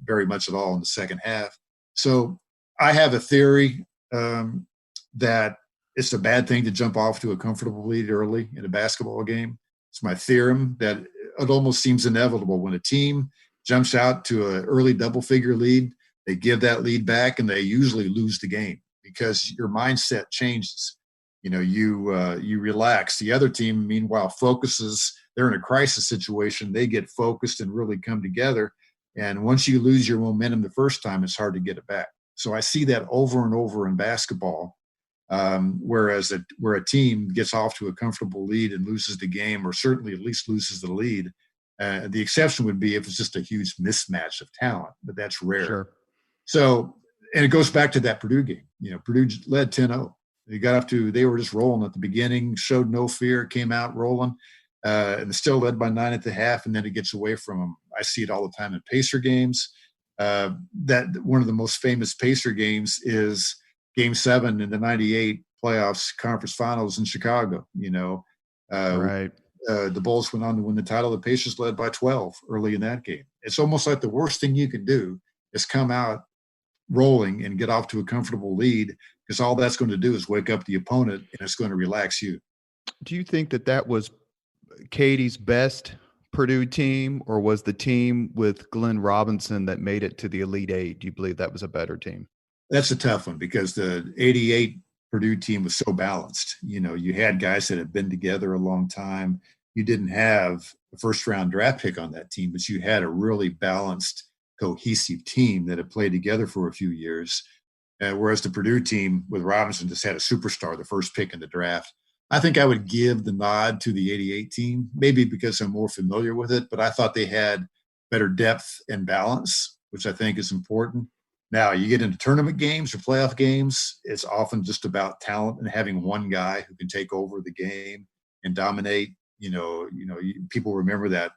very much at all in the second half. So I have a theory that it's a bad thing to jump off to a comfortable lead early in a basketball game. It's my theorem that it almost seems inevitable when a team jumps out to an early double-figure lead, they give that lead back, and they usually lose the game because your mindset changes. You relax. The other team, meanwhile, focuses. They're in a crisis situation. They get focused and really come together. And once you lose your momentum the first time, it's hard to get it back. So I see that over and over in basketball. Where a team gets off to a comfortable lead and loses the game, or certainly at least loses the lead. The exception would be if it's just a huge mismatch of talent, but that's rare. Sure. So, and it goes back to that Purdue game. Purdue led 10-0. They were just rolling at the beginning, showed no fear, came out rolling, and still led by 9 at the half, and then it gets away from them. I see it all the time in Pacer games. That one of the most famous Pacer games is Game 7 in the 98 playoffs conference finals in Chicago. Right. The Bulls went on to win the title. The Pacers led by 12 early in that game. It's almost like the worst thing you can do is come out rolling and get off to a comfortable lead, because all that's going to do is wake up the opponent and it's going to relax you. Do you think that was Keady's best Purdue team, or was the team with Glenn Robinson that made it to the Elite Eight? Do you believe that was a better team? That's a tough one because the 88 Purdue team was so balanced. You had guys that had been together a long time. You didn't have a first-round draft pick on that team, but you had a really balanced, cohesive team that had played together for a few years. Whereas the Purdue team with Robinson just had a superstar, the first pick in the draft. I think I would give the nod to the 88 team, maybe because I'm more familiar with it, but I thought they had better depth and balance, which I think is important. Now, you get into tournament games or playoff games, it's often just about talent and having one guy who can take over the game and dominate. People remember that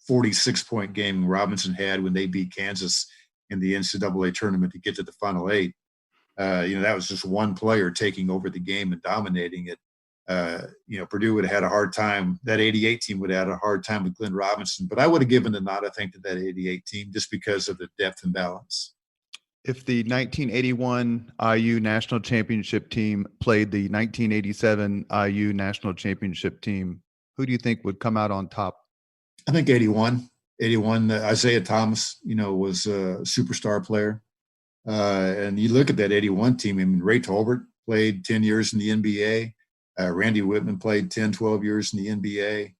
46-point game Robinson had when they beat Kansas in the NCAA tournament to get to the Final Eight. That was just one player taking over the game and dominating it. Purdue would have had a hard time. That 88 team would have had a hard time with Glenn Robinson. But I would have given the nod, I think, to that 88 team just because of the depth and balance. If the 1981 IU national championship team played the 1987 IU national championship team, who do you think would come out on top? I think 81. Isaiah Thomas, was a superstar player. And you look at that 81 team, I mean, Ray Tolbert played 10 years in the NBA. Randy Whitman played 10, 12 years in the NBA.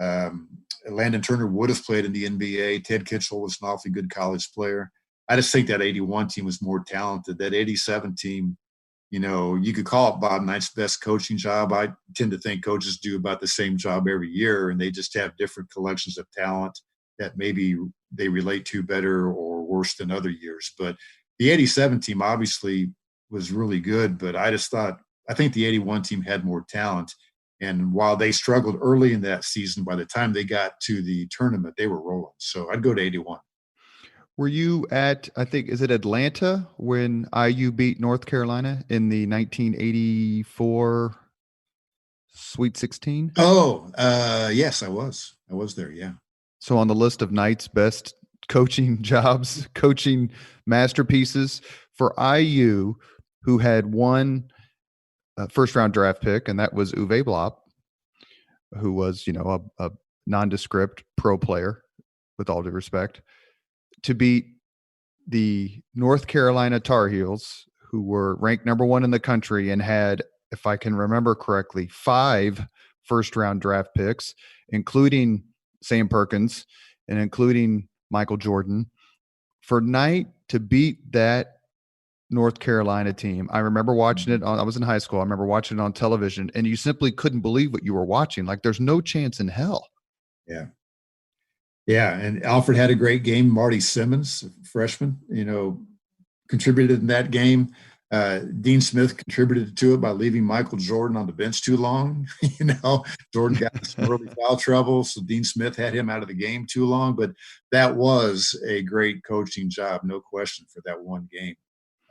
Um, Landon Turner would have played in the NBA. Ted Kitchell was an awfully good college player. I just think that 81 team was more talented. That 87 team, you could call it Bob Knight's best coaching job. I tend to think coaches do about the same job every year, and they just have different collections of talent that maybe they relate to better or worse than other years. But the 87 team obviously was really good, but I think the 81 team had more talent. And while they struggled early in that season, by the time they got to the tournament, they were rolling. So I'd go to 81. Were you at, I think, is it Atlanta when IU beat North Carolina in the 1984 Sweet 16? Oh, yes, I was. I was there, yeah. So on the list of Knight's best coaching jobs, coaching masterpieces for IU, who had one first round draft pick, and that was Uwe Blop, who was, a nondescript pro player, with all due respect, to beat the North Carolina Tar Heels, who were ranked number 1 in the country and had, if I can remember correctly, 5 first round draft picks, including Sam Perkins and including Michael Jordan. For Knight to beat that North Carolina team, I remember watching it I was in high school. I remember watching it on television, and you simply couldn't believe what you were watching. Like, there's no chance in hell. Yeah. Yeah. And Alfred had a great game. Marty Simmons, freshman, contributed in that game. Dean Smith contributed to it by leaving Michael Jordan on the bench too long. Jordan got some early foul trouble, so Dean Smith had him out of the game too long. But that was a great coaching job, no question, for that one game.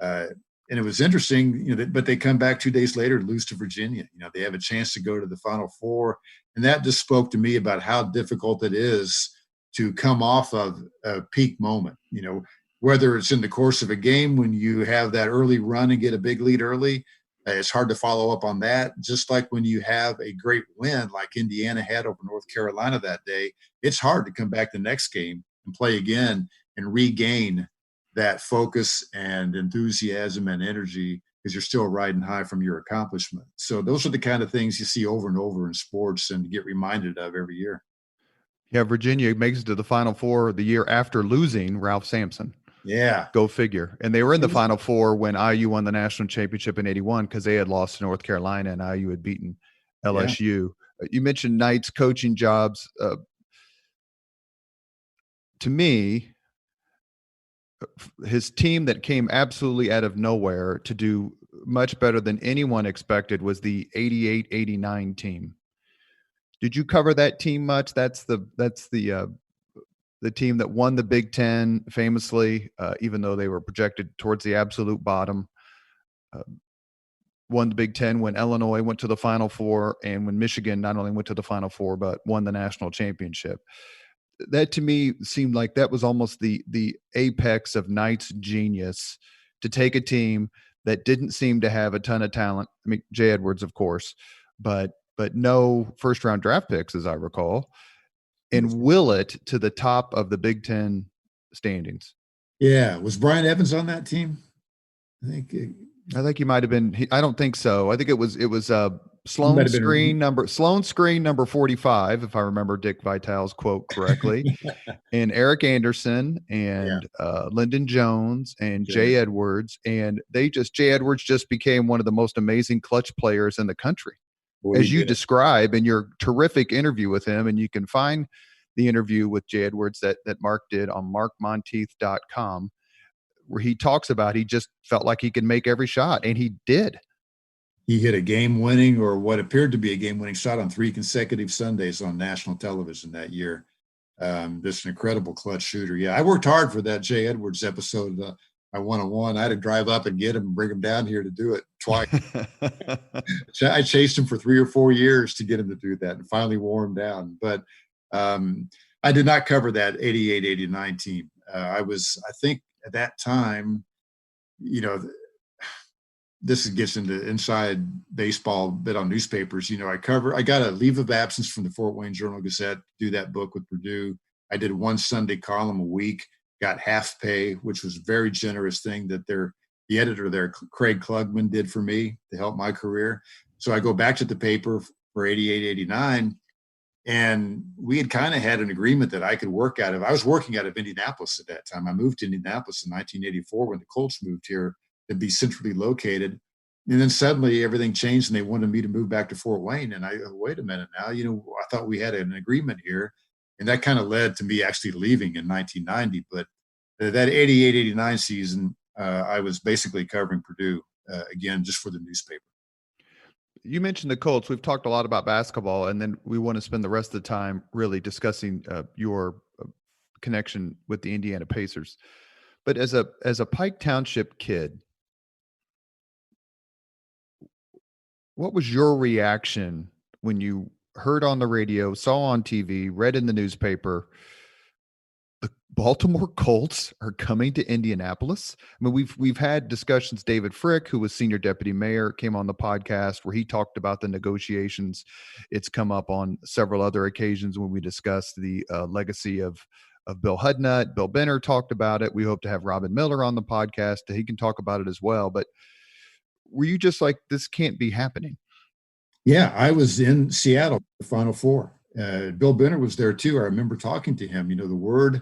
And it was interesting, but they come back 2 days later and lose to Virginia. They have a chance to go to the Final Four, and that just spoke to me about how difficult it is to come off of a peak moment. Whether it's in the course of a game when you have that early run and get a big lead early, it's hard to follow up on that. Just like when you have a great win like Indiana had over North Carolina that day, it's hard to come back the next game and play again and regain that focus and enthusiasm and energy because you're still riding high from your accomplishment. So those are the kind of things you see over and over in sports and get reminded of every year. Yeah, Virginia makes it to the Final Four the year after losing Ralph Sampson. Yeah. Go figure. And they were in the Final Four when IU won the national championship in 81 because they had lost to North Carolina and IU had beaten LSU. Yeah. You mentioned Knight's coaching jobs. To me, his team that came absolutely out of nowhere to do much better than anyone expected was the 88-89 team. Did you cover that team much? That's the team that won the Big Ten famously, even though they were projected towards the absolute bottom. Won the Big Ten when Illinois went to the Final Four and when Michigan not only went to the Final Four, but won the national championship. That to me seemed like that was almost the apex of Knight's genius, to take a team that didn't seem to have a ton of talent. I mean, Jay Edwards, of course, but no first round draft picks, as I recall, and will it to the top of the Big Ten standings. Yeah. Was Brian Evans on that team? I think he might have been. I don't think so. I think it was Sloan Screen number 45, if I remember Dick Vitale's quote correctly, and Eric Anderson and Lyndon Jones and Jay Edwards, and Jay Edwards just became one of the most amazing clutch players in the country, as you describe in your terrific interview with him. And you can find the interview with Jay Edwards that Mark did on markmontieth.com, where he talks about he just felt like he could make every shot, and he did. He hit a game-winning, or what appeared to be a game-winning shot, on 3 consecutive Sundays on national television that year. Just an incredible clutch shooter. Yeah, I worked hard for that Jay Edwards episode. I 1-on-1. I had to drive up and get him and bring him down here to do it twice. I chased him for 3 or 4 years to get him to do that, and finally wore him down. But I did not cover that 88-89 team. I think at that time, this gets into inside baseball bit on newspapers. I got a leave of absence from the Fort Wayne Journal-Gazette to do that book with Purdue. I did one Sunday column a week, got half pay, which was a very generous thing that the editor there, Craig Klugman, did for me to help my career. So I go back to the paper for 88-89, And we had kind of had an agreement that I could work out of. I was working out of Indianapolis at that time. I moved to Indianapolis in 1984 when the Colts moved here to be centrally located. And then suddenly everything changed and they wanted me to move back to Fort Wayne. And wait a minute now, I thought we had an agreement here. And that kind of led to me actually leaving in 1990. But that 88, 89 season, I was basically covering Purdue again, just for the newspaper. You mentioned the Colts. We've talked a lot about basketball, and then we want to spend the rest of the time really discussing your connection with the Indiana Pacers. But as a Pike Township kid, what was your reaction when you heard on the radio, saw on TV, read in the newspaper, the Baltimore Colts are coming to Indianapolis? I mean, we've had discussions. David Frick, who was senior deputy mayor, came on the podcast where he talked about the negotiations. It's come up on several other occasions when we discussed the legacy of Bill Hudnut. Bill Benner talked about it. We hope to have Robin Miller on the podcast. He can talk about it as well. But were you just like, this can't be happening? Yeah, I was in Seattle, the Final Four. Bill Benner was there too. I remember talking to him. The word,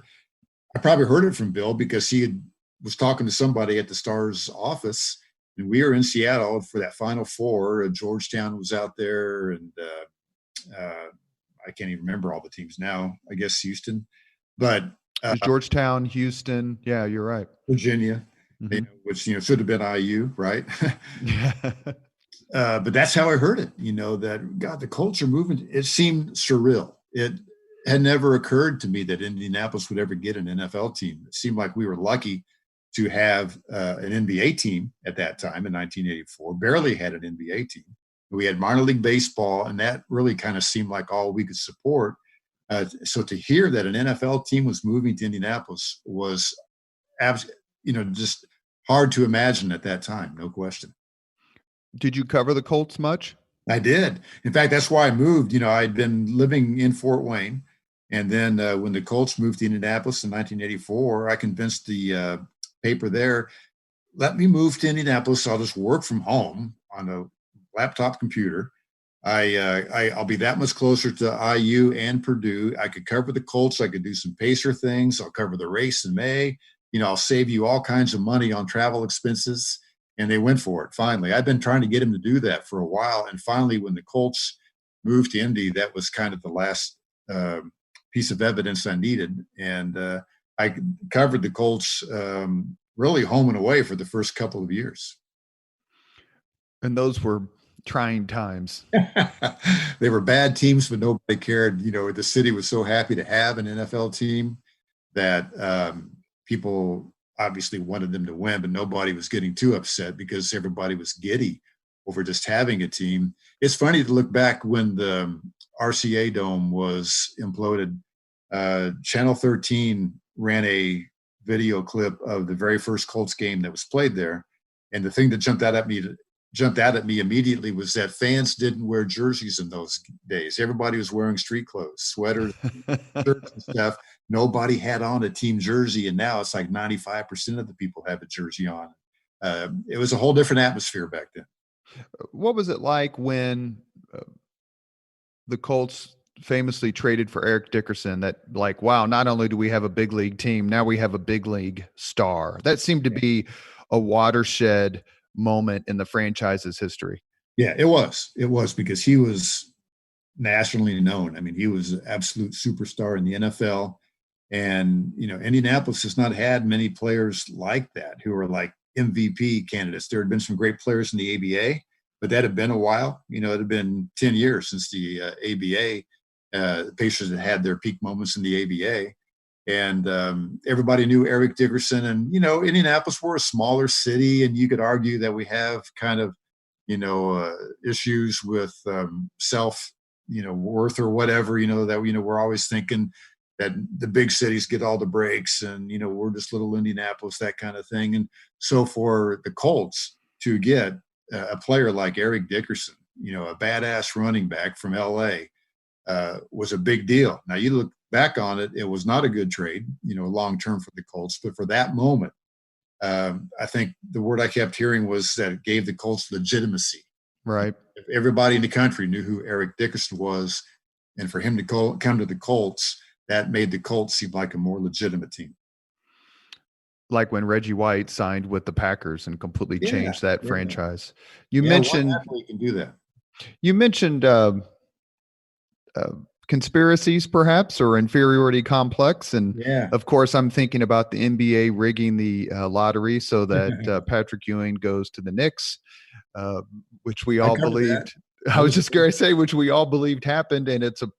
I probably heard it from Bill because was talking to somebody at the Stars office, and we were in Seattle for that Final Four. Georgetown was out there, and I can't even remember all the teams now. I guess Houston, but it was Georgetown, Houston. Yeah, you're right. Virginia, which should have been IU, right? Yeah. But that's how I heard it, that God, the Colts are moving. It seemed surreal. It had never occurred to me that Indianapolis would ever get an NFL team. It seemed like we were lucky to have an NBA team at that time in 1984, barely had an NBA team. We had minor league baseball, and that really kind of seemed like all we could support. So to hear that an NFL team was moving to Indianapolis was, just hard to imagine at that time, no question. Did you cover the Colts much? I did. In fact, that's why I moved. I'd been living in Fort Wayne. And then when the Colts moved to Indianapolis in 1984, I convinced the paper there, let me move to Indianapolis. I'll just work from home on a laptop computer. I'll be that much closer to IU and Purdue. I could cover the Colts. I could do some Pacer things. I'll cover the race in May. I'll save you all kinds of money on travel expenses. And they went for it, finally. I've been trying to get him to do that for a while. And finally, when the Colts moved to Indy, that was kind of the last piece of evidence I needed. And I covered the Colts really home and away for the first couple of years. And those were trying times. They were bad teams, but nobody cared. The city was so happy to have an NFL team that people obviously wanted them to win, but nobody was getting too upset because everybody was giddy over just having a team. It's funny to look back when the RCA Dome was imploded. Channel 13 ran a video clip of the very first Colts game that was played there. And the thing that jumped out at me immediately was that fans didn't wear jerseys in those days. Everybody was wearing street clothes, sweaters, shirts and stuff. Nobody had on a team jersey, and now it's like 95% of the people have a jersey on. It was a whole different atmosphere back then. What was it like when the Colts famously traded for Eric Dickerson? That like, wow, not only do we have a big league team, now we have a big league star. That seemed to be a watershed moment in the franchise's history. Yeah, it was because he was nationally known. I mean, he was an absolute superstar in the NFL. And, Indianapolis has not had many players like that who are like MVP candidates. There had been some great players in the ABA, but that had been a while. It had been 10 years since the ABA. The Pacers had their peak moments in the ABA. And everybody knew Eric Dickerson. And, Indianapolis, we're a smaller city, and you could argue that we have kind of, issues with self, worth or whatever, that, we're always thinking that the big cities get all the breaks and, we're just little Indianapolis, that kind of thing. And so for the Colts to get a player like Eric Dickerson, a badass running back from LA was a big deal. Now you look back on it, it was not a good trade, long-term for the Colts, but for that moment, I think the word I kept hearing was that it gave the Colts legitimacy. Right. If everybody in the country knew who Eric Dickerson was, And for him to come to the Colts, that made the Colts seem like a more legitimate team. Like when Reggie White signed with the Packers and completely Yeah, changed that yeah, franchise. yeah. One athlete can do that. You mentioned conspiracies, perhaps, or inferiority complex, and Yeah. of course, I'm thinking about the NBA rigging the lottery so that Patrick Ewing goes to the Knicks, uh, which we I all covered that. believed. I was just going to say, which we all believed happened, and it's a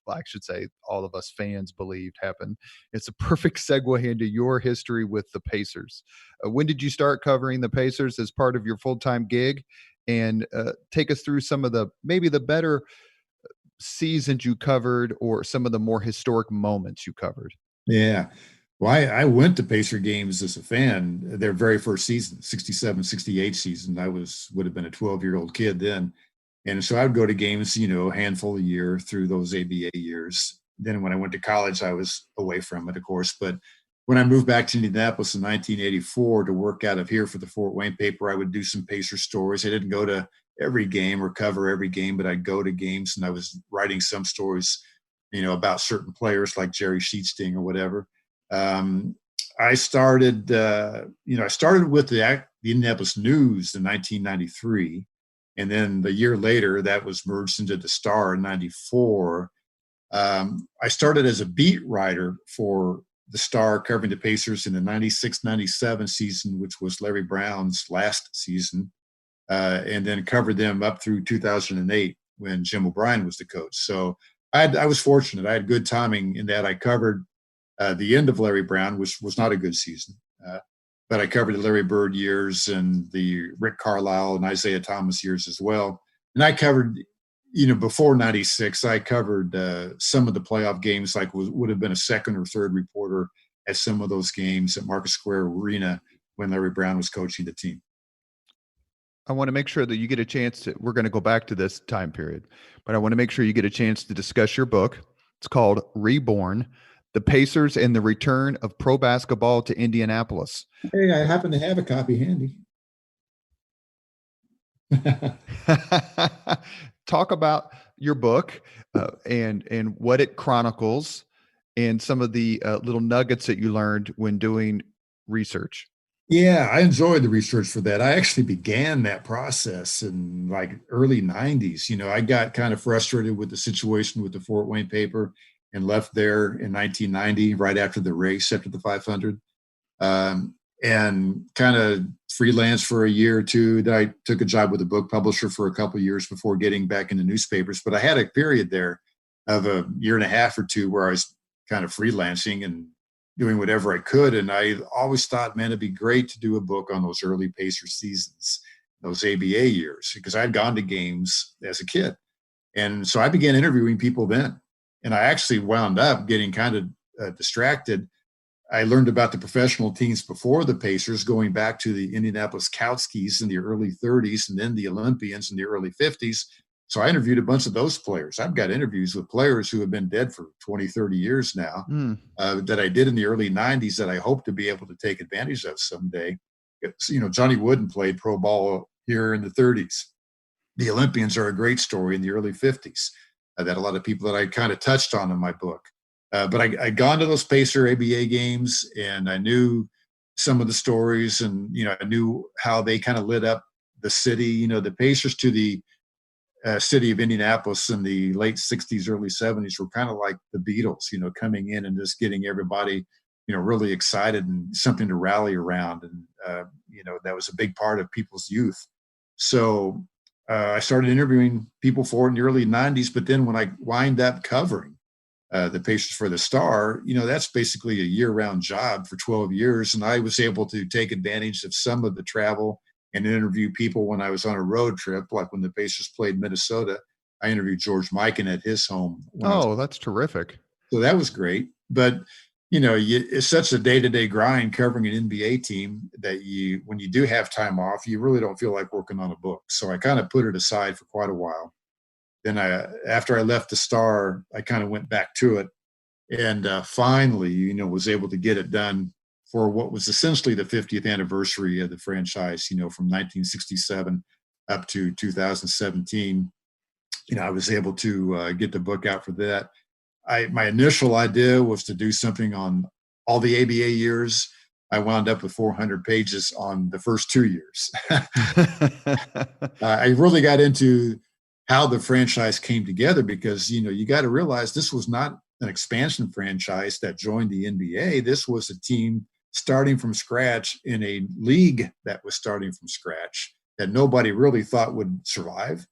well, I should say all of us fans believed happened. It's a perfect segue into your history with the Pacers. When did you start covering the Pacers as part of your full-time gig? And take us through some of the maybe the better seasons you covered or some of the more historic moments you covered. Yeah. Well, I went to Pacer games as a fan their very first season, 67, 68 season. Would have been a 12-year-old kid then. And so I would go to games, a handful a year through those ABA years. Then when I went to college, I was away from it, of course. But when I moved back to Indianapolis in 1984 to work out of here for the Fort Wayne paper, I would do some Pacer stories. I didn't go to every game or cover every game, but I'd go to games and I was writing some stories, about certain players like Jerry Sheetsting or whatever. Um, I started, I started with the Indianapolis News in 1993. And then the year later, that was merged into the Star in 94. I started as a beat writer for the Star covering the Pacers in the 96-97 season, which was Larry Brown's last season, and then covered them up through 2008 when Jim O'Brien was the coach. So I was fortunate. I had good timing in that I covered the end of Larry Brown, which was not a good season. But I covered the Larry Bird years and the Rick Carlisle and Isaiah Thomas years as well. And I covered, before 96, I covered some of the playoff games, like would have been a second or third reporter at some of those games at Market Square Arena when Larry Brown was coaching the team. I want to make sure that you get a chance to, we're going to go back to this time period, but I want to make sure you get a chance to discuss your book. It's called Reborn: The Pacers and the Return of Pro Basketball to Indianapolis. Hey, I happen to have a copy handy. Talk about your book and what it chronicles and some of the little nuggets that you learned when doing research. Yeah, I enjoyed the research for that. I actually began that process in like early 90s. I got kind of frustrated with the situation with the Fort Wayne paper and left there in 1990, right after the race, after the 500, and kind of freelance for a year or two. Then I took a job with a book publisher for a couple of years before getting back into newspapers. But I had a period there of a year and a half or two where I was kind of freelancing and doing whatever I could. And I always thought, man, it'd be great to do a book on those early Pacer seasons, those ABA years, because I'd gone to games as a kid. And so I began interviewing people then. And I actually wound up getting kind of distracted. I learned about the professional teams before the Pacers, going back to the Indianapolis Koutskis in the early 30s and then the Olympians in the early 50s. So I interviewed a bunch of those players. I've got interviews with players who have been dead for 20, 30 years now that I did in the early 90s that I hope to be able to take advantage of someday. Johnny Wooden played pro ball here in the 30s. The Olympians are a great story in the early 50s that a lot of people that I kind of touched on in my book. But I'd gone to those Pacer ABA games and I knew some of the stories and, I knew how they kind of lit up the city. The Pacers to the city of Indianapolis in the late 60s, early 70s were kind of like the Beatles, coming in and just getting everybody, really excited and something to rally around. And, that was a big part of people's youth. So I started interviewing people for it in the early 90s. But then when I wind up covering the Pacers for the Star, that's basically a year-round job for 12 years. And I was able to take advantage of some of the travel and interview people when I was on a road trip, like when the Pacers played Minnesota. I interviewed George Mikan at his home. That's terrific. So that was great. But, it's such a day-to-day grind covering an NBA team that when you do have time off, you really don't feel like working on a book. So I kind of put it aside for quite a while. Then after I left the Star, I kind of went back to it and finally, was able to get it done for what was essentially the 50th anniversary of the franchise, from 1967 up to 2017. I was able to get the book out for that. My initial idea was to do something on all the ABA years. I wound up with 400 pages on the first 2 years. I really got into how the franchise came together because, you got to realize this was not an expansion franchise that joined the NBA. This was a team starting from scratch in a league that was starting from scratch that nobody really thought would survive.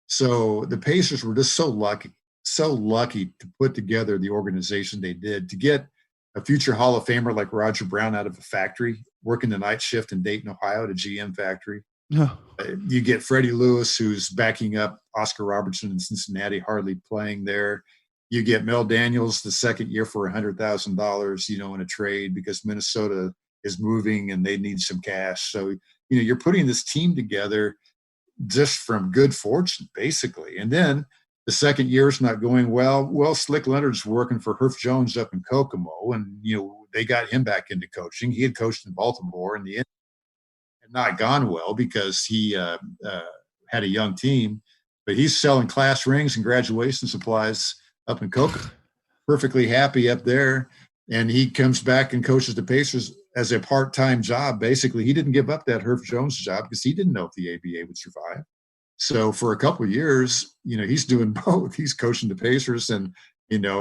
So the Pacers were just so lucky to put together the organization they did, to get a future Hall of Famer like Roger Brown out of a factory, working the night shift in Dayton, Ohio, at a GM factory. No. You get Freddie Lewis, who's backing up Oscar Robertson in Cincinnati, hardly playing there. You get Mel Daniels the second year for $100,000, in a trade because Minnesota is moving and they need some cash. So, you're putting this team together just from good fortune, basically. And then the second year is not going well. Well, Slick Leonard's working for Herff Jones up in Kokomo, and they got him back into coaching. He had coached in Baltimore, and the end had not gone well because he had a young team. But he's selling class rings and graduation supplies up in Kokomo, perfectly happy up there. And he comes back and coaches the Pacers as a part-time job. Basically, he didn't give up that Herff Jones job because he didn't know if the ABA would survive. So for a couple of years, he's doing both. He's coaching the Pacers and,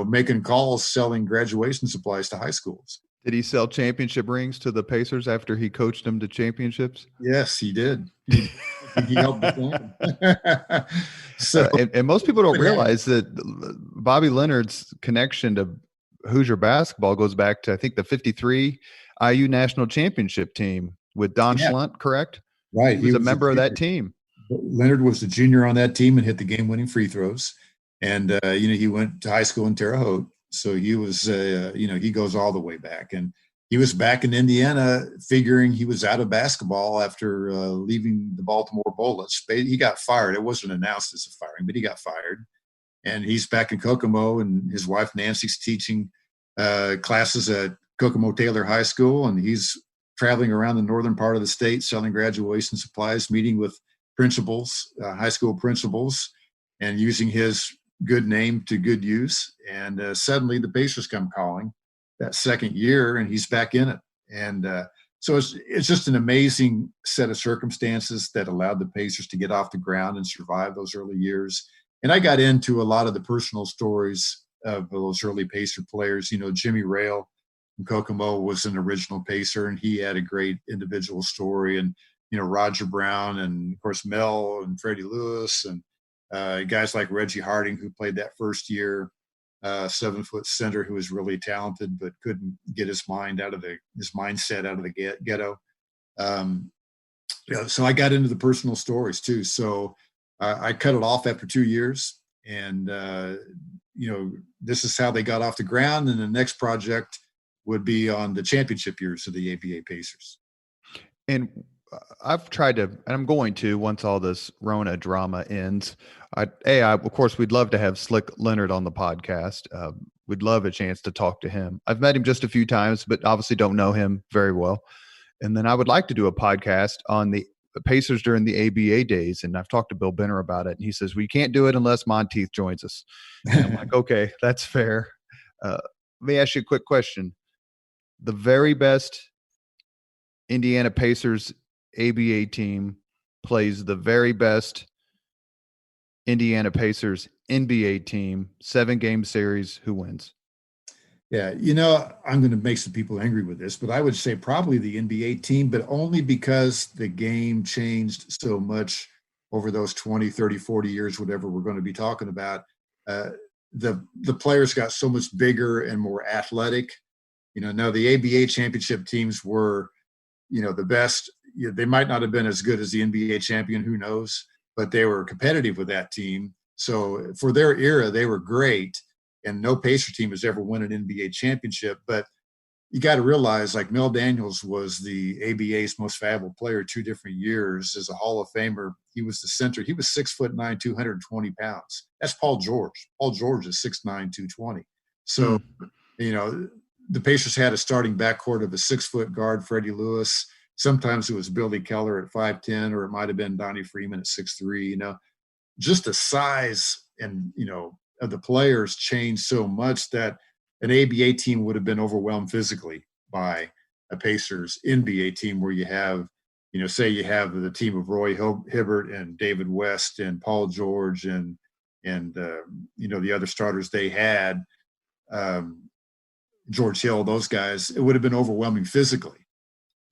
making calls, selling graduation supplies to high schools. Did he sell championship rings to the Pacers after he coached them to championships? Yes, he did. He helped defend them. So, and most people don't realize that Bobby Leonard's connection to Hoosier basketball goes back to, I think, the 53 IU national championship team with Don Schlunt, correct? Right. He was a member of that team. Leonard was the junior on that team and hit the game-winning free throws. And, he went to high school in Terre Haute. So he was, he goes all the way back. And he was back in Indiana figuring he was out of basketball after leaving the Baltimore Bullets. He got fired. It wasn't announced as a firing, but he got fired. And he's back in Kokomo, and his wife Nancy's teaching classes at Kokomo Taylor High School. And he's traveling around the northern part of the state selling graduation supplies, meeting with principals, high school principals, and using his good name to good use. And suddenly the Pacers come calling that second year, and he's back in it. And so it's just an amazing set of circumstances that allowed the Pacers to get off the ground and survive those early years. And I got into a lot of the personal stories of those early Pacer players. Jimmy Rail from Kokomo was an original Pacer, and he had a great individual story. And Roger Brown, and of course Mel and Freddie Lewis, and guys like Reggie Harding, who played that first year, 7-foot center who was really talented but couldn't get his mindset out of the ghetto. So I got into the personal stories too. So I cut it off after 2 years, and this is how they got off the ground. And the next project would be on the championship years of the ABA Pacers. And I've tried to, and I'm going to, once all this Rona drama ends. Of course, we'd love to have Slick Leonard on the podcast. We'd love a chance to talk to him. I've met him just a few times, but obviously don't know him very well. And then I would like to do a podcast on the Pacers during the ABA days. And I've talked to Bill Benner about it. And he says, we can't do it unless Montieth joins us. And I'm like, okay, that's fair. Let me ask you a quick question. The very best Indiana Pacers ABA team plays the very best Indiana Pacers NBA team, 7-game series. Who wins? Yeah, I'm going to make some people angry with this, but I would say probably the NBA team, but only because the game changed so much over those 20, 30, 40 years, whatever we're going to be talking about. The players got so much bigger and more athletic. Now the ABA championship teams were, the best. They might not have been as good as the NBA champion, who knows, but they were competitive with that team. So for their era, they were great. And no Pacer team has ever won an NBA championship. But you got to realize, like, Mel Daniels was the ABA's most valuable player 2 different years as a Hall of Famer. He was the center. He was 6'9", 220 pounds. That's Paul George. Paul George is 6'9", 220. So, the Pacers had a starting backcourt of a 6-foot guard, Freddie Lewis. Sometimes it was Billy Keller at 5'10", or it might have been Donnie Freeman at 6'3". just the size and, of the players changed so much that an ABA team would have been overwhelmed physically by a Pacers NBA team where you have, say you have the team of Roy Hibbert and David West and Paul George and the other starters they had, George Hill, those guys, it would have been overwhelming physically.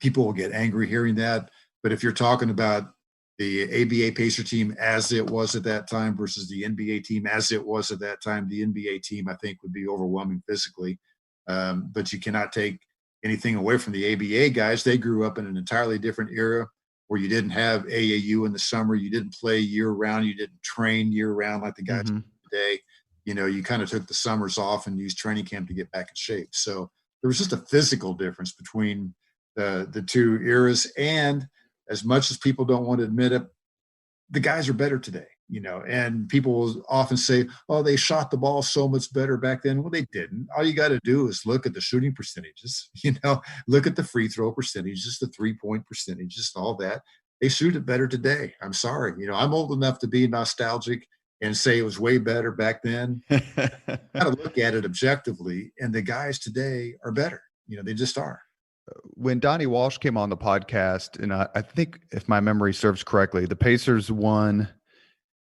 People will get angry hearing that. But if you're talking about the ABA Pacer team as it was at that time versus the NBA team as it was at that time, the NBA team, I think, would be overwhelming physically. But you cannot take anything away from the ABA guys. They grew up in an entirely different era where you didn't have AAU in the summer. You didn't play year round. You didn't train year round like the guys today. You kind of took the summers off and used training camp to get back in shape. So there was just a physical difference between the two eras. And as much as people don't want to admit it, the guys are better today, and people will often say, oh, they shot the ball so much better back then. Well, they didn't. All you got to do is look at the shooting percentages, look at the free throw percentages, the 3-point percentages, all that. They shoot it better today. I'm sorry. I'm old enough to be nostalgic and say it was way better back then. Got to look at it objectively, and the guys today are better. They just are. When Donnie Walsh came on the podcast, and I think if my memory serves correctly, the Pacers won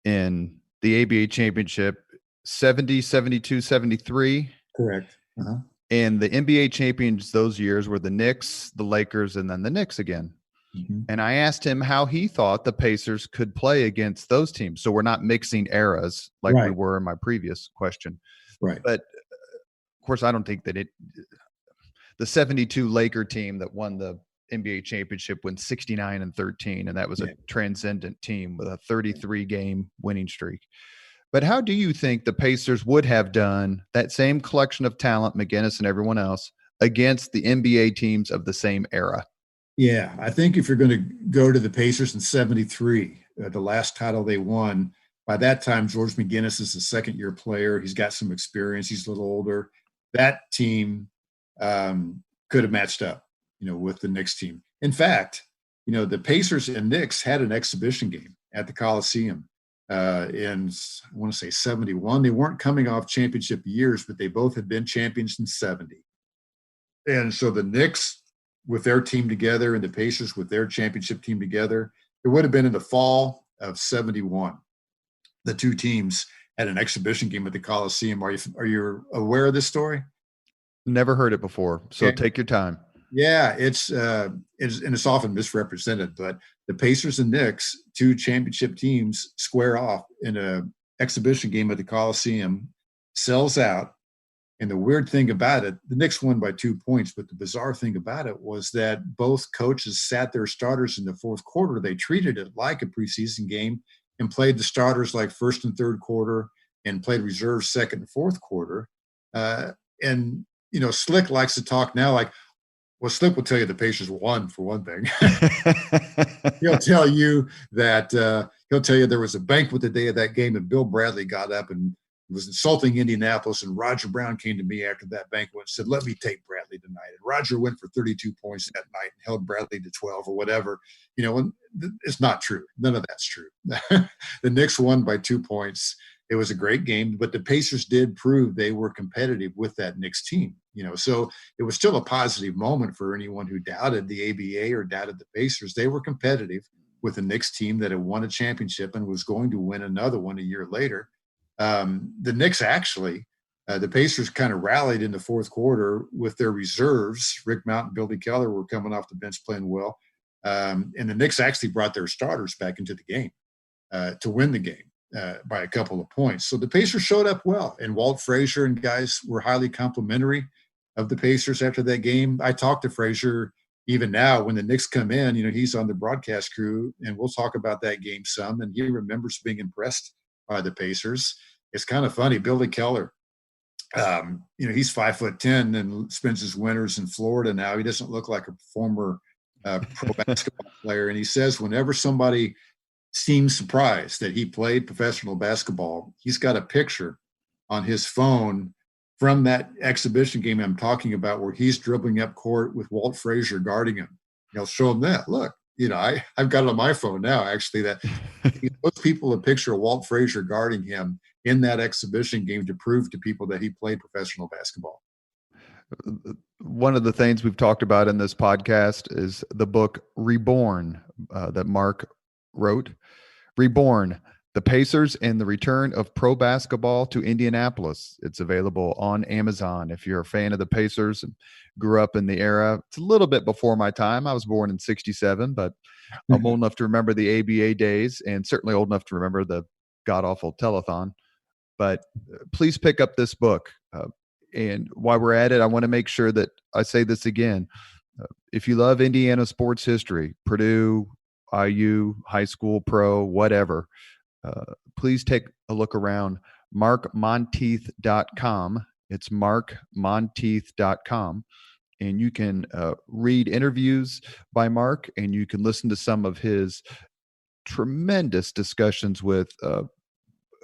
in the ABA championship 70, 72, 73. Correct. Uh-huh. And the NBA champions those years were the Knicks, the Lakers, and then the Knicks again. Mm-hmm. And I asked him how he thought the Pacers could play against those teams. So we're not mixing eras like we were in my previous question. Right. But of course, I don't think that the 72 Laker team that won the NBA championship went 69-13, and that was a transcendent team with a 33-game winning streak. But how do you think the Pacers would have done that same collection of talent, McGinnis and everyone else, against the NBA teams of the same era? Yeah, I think if you're going to go to the Pacers in 73, the last title they won, by that time, George McGinnis is a second-year player. He's got some experience. He's a little older. That team could have matched up, with the Knicks team. In fact, the Pacers and Knicks had an exhibition game at the Coliseum in, I want to say 71. They weren't coming off championship years, but they both had been champions in 70. And so the Knicks with their team together and the Pacers with their championship team together, it would have been in the fall of 71. The two teams had an exhibition game at the Coliseum. Are you aware of this story? Never heard it before. So take your time. Yeah, it's often misrepresented, but the Pacers and Knicks, two championship teams, square off in an exhibition game at the Coliseum, sells out. And the weird thing about it, the Knicks won by 2 points, but the bizarre thing about it was that both coaches sat their starters in the fourth quarter. They treated it like a preseason game and played the starters like first and third quarter and played reserves second and fourth quarter. And Slick likes to talk now like, well, Slick will tell you the Pacers won for one thing. He'll tell you that there was a banquet the day of that game and Bill Bradley got up and was insulting Indianapolis, and Roger Brown came to me after that banquet and said, let me take Bradley tonight. And Roger went for 32 points that night and held Bradley to 12 or whatever. And it's not true. None of that's true. The Knicks won by 2 points. It was a great game, but the Pacers did prove they were competitive with that Knicks team. So it was still a positive moment for anyone who doubted the ABA or doubted the Pacers. They were competitive with a Knicks team that had won a championship and was going to win another one a year later. The Knicks actually, the Pacers kind of rallied in the fourth quarter with their reserves. Rick Mount and Billy Keller were coming off the bench playing well. And the Knicks actually brought their starters back into the game to win the game by a couple of points. So the Pacers showed up well, and Walt Frazier and guys were highly complimentary of the Pacers after that game. I talked to Frazier even now when the Knicks come in, he's on the broadcast crew, and we'll talk about that game some, and he remembers being impressed by the Pacers. It's kind of funny. Billy Keller, he's 5'10" and spends his winters in Florida now. He doesn't look like a former pro basketball player. And he says whenever somebody seems surprised that he played professional basketball, he's got a picture on his phone from that exhibition game I'm talking about where he's dribbling up court with Walt Frazier guarding him. He'll show him that. Look, I've got it on my phone now, actually, that most people a picture of Walt Frazier guarding him in that exhibition game to prove to people that he played professional basketball. One of the things we've talked about in this podcast is the book Reborn that Mark wrote. Reborn, The Pacers and the Return of Pro Basketball to Indianapolis. It's available on Amazon. If you're a fan of the Pacers and grew up in the era, it's a little bit before my time. I was born in 67, but I'm old enough to remember the ABA days and certainly old enough to remember the god-awful telethon. But please pick up this book. And while we're at it, I want to make sure that I say this again. If you love Indiana sports history, Purdue, IU, high school, pro, whatever, please take a look around markmontieth.com. It's markmontieth.com. And you can read interviews by Mark, and you can listen to some of his tremendous discussions with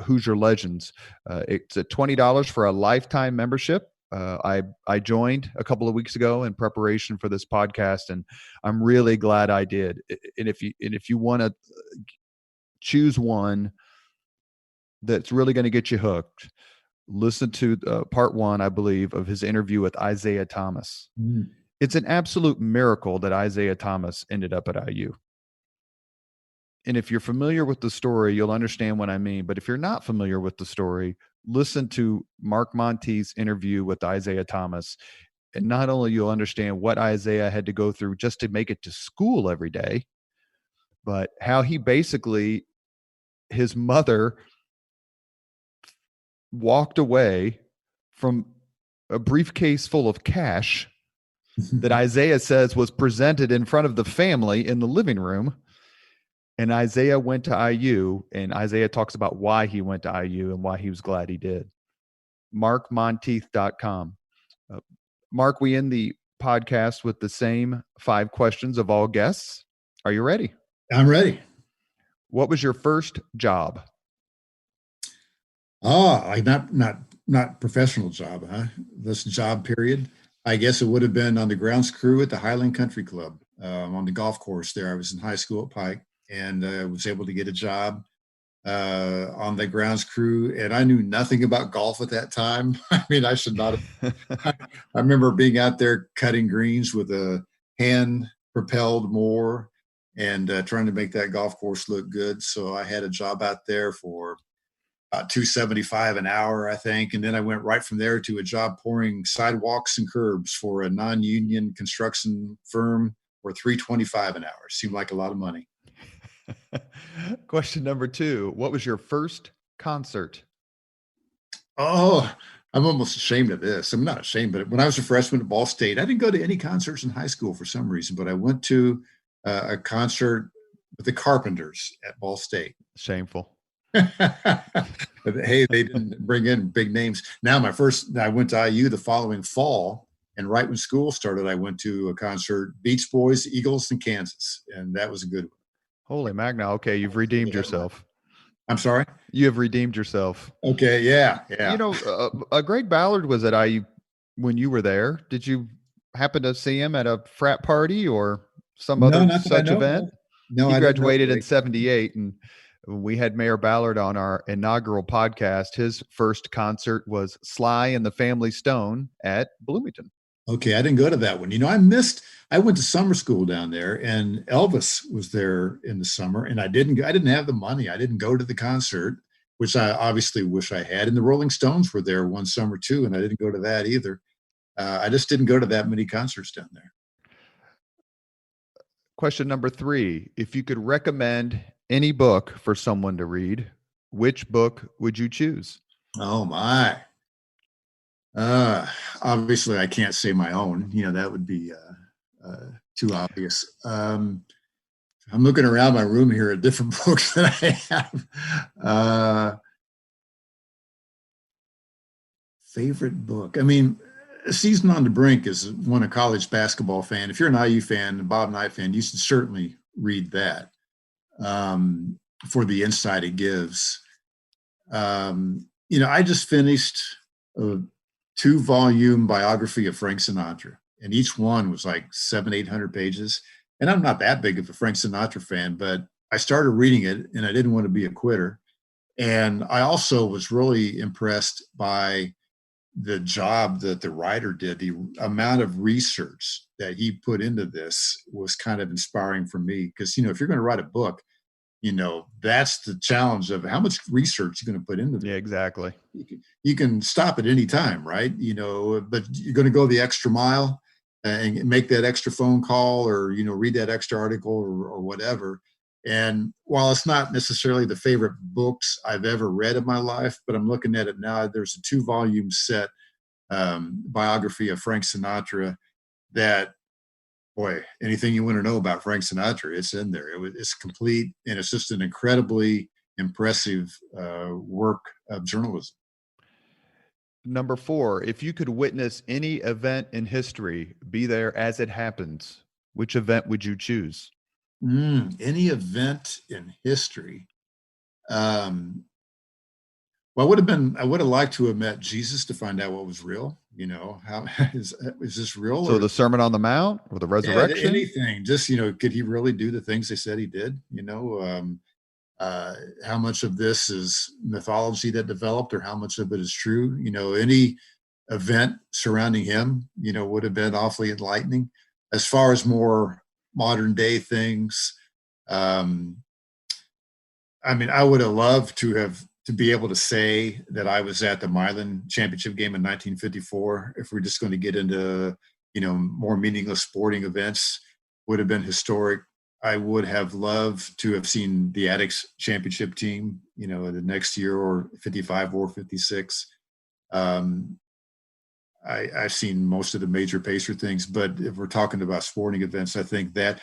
Hoosier legends. It's at $20 for a lifetime membership. I joined a couple of weeks ago in preparation for this podcast, and I'm really glad I did. And if you want to choose one that's really going to get you hooked, listen to part 1, I believe, of his interview with Isaiah Thomas. Mm. It's an absolute miracle that Isaiah Thomas ended up at IU. And if you're familiar with the story, you'll understand what I mean. But if you're not familiar with the story, listen to Mark Montieth's interview with Isaiah Thomas. And not only you'll understand what Isaiah had to go through just to make it to school every day, but how he basically, his mother walked away from a briefcase full of cash that Isaiah says was presented in front of the family in the living room. And Isaiah went to IU, and Isaiah talks about why he went to IU and why he was glad he did. markmontieth.com. Mark, we end the podcast with the same 5 questions of all guests. Are you ready? I'm ready. What was your first job? Oh, like not professional job, huh? This job period. I guess it would have been on the grounds crew at the Highland Country Club on the golf course there. I was in high school at Pike, and was able to get a job on the grounds crew. And I knew nothing about golf at that time. I mean, I should not have. I remember being out there cutting greens with a hand-propelled mower and trying to make that golf course look good. So I had a job out there for about $2.75 an hour, I think. And then I went right from there to a job pouring sidewalks and curbs for a non-union construction firm for $3.25 an hour. Seemed like a lot of money. Question number 2. What was your first concert? Oh, I'm almost ashamed of this. I'm not ashamed, but when I was a freshman at Ball State, I didn't go to any concerts in high school for some reason, but I went to a concert with the Carpenters at Ball State. Shameful. Hey, they didn't bring in big names. Now, I went to IU the following fall, and right when school started, I went to a concert, Beach Boys, Eagles, and Kansas, and that was a good one. Holy Magna. Okay, you've redeemed yourself. I'm sorry? You have redeemed yourself. Okay, yeah. You know, Greg Ballard was at IU when you were there. Did you happen to see him at a frat party or some other such event? No, he graduated in 78, and we had Mayor Ballard on our inaugural podcast. His first concert was Sly and the Family Stone at Bloomington. Okay, I didn't go to that one. I went to summer school down there, and Elvis was there in the summer, and I didn't have the money. I didn't go to the concert, which I obviously wish I had. And the Rolling Stones were there one summer too, and I didn't go to that either. I just didn't go to that many concerts down there. Question number 3. If you could recommend any book for someone to read, which book would you choose? Oh my. Obviously I can't say my own, that would be too obvious. I'm looking around my room here at different books that I have. Favorite book. I mean, Season on the Brink is one, a college basketball fan. If you're an IU fan, a Bob Knight fan, you should certainly read that for the insight it gives. I just finished a 2-volume biography of Frank Sinatra, and each one was like 700-800 pages. and I'm not that big of a Frank Sinatra fan, but I started reading it and I didn't want to be a quitter. And I also was really impressed by the job that the writer did. The amount of research that he put into this was kind of inspiring for me because, if you're going to write a book, that's the challenge of how much research you're going to put into Yeah, it. exactly. You can stop at any time, right? But you're going to go the extra mile and make that extra phone call or, read that extra article or whatever. And while it's not necessarily the favorite books I've ever read in my life, but I'm looking at it now, there's a 2-volume set biography of Frank Sinatra that, boy, anything you want to know about Frank Sinatra, it's in there. It's complete, and it's just an incredibly impressive work of journalism. Number 4, if you could witness any event in history, be there as it happens, which event would you choose? Any event in history. Well, I would have liked to have met Jesus to find out what was real. How is this real? So Or the Sermon on the Mount or the resurrection? anything? Just, could he really do the things they said he did? How much of this is mythology that developed or how much of it is true? Any event surrounding him, would have been awfully enlightening. As far as more modern day things, I would have loved to be able to say that I was at the Milan Championship game in 1954. If we're just going to get into, more meaningless sporting events, would have been historic. I would have loved to have seen the Addicts Championship team, the next year or 55 or 56. I've seen most of the major Pacer things, but if we're talking about sporting events, I think that,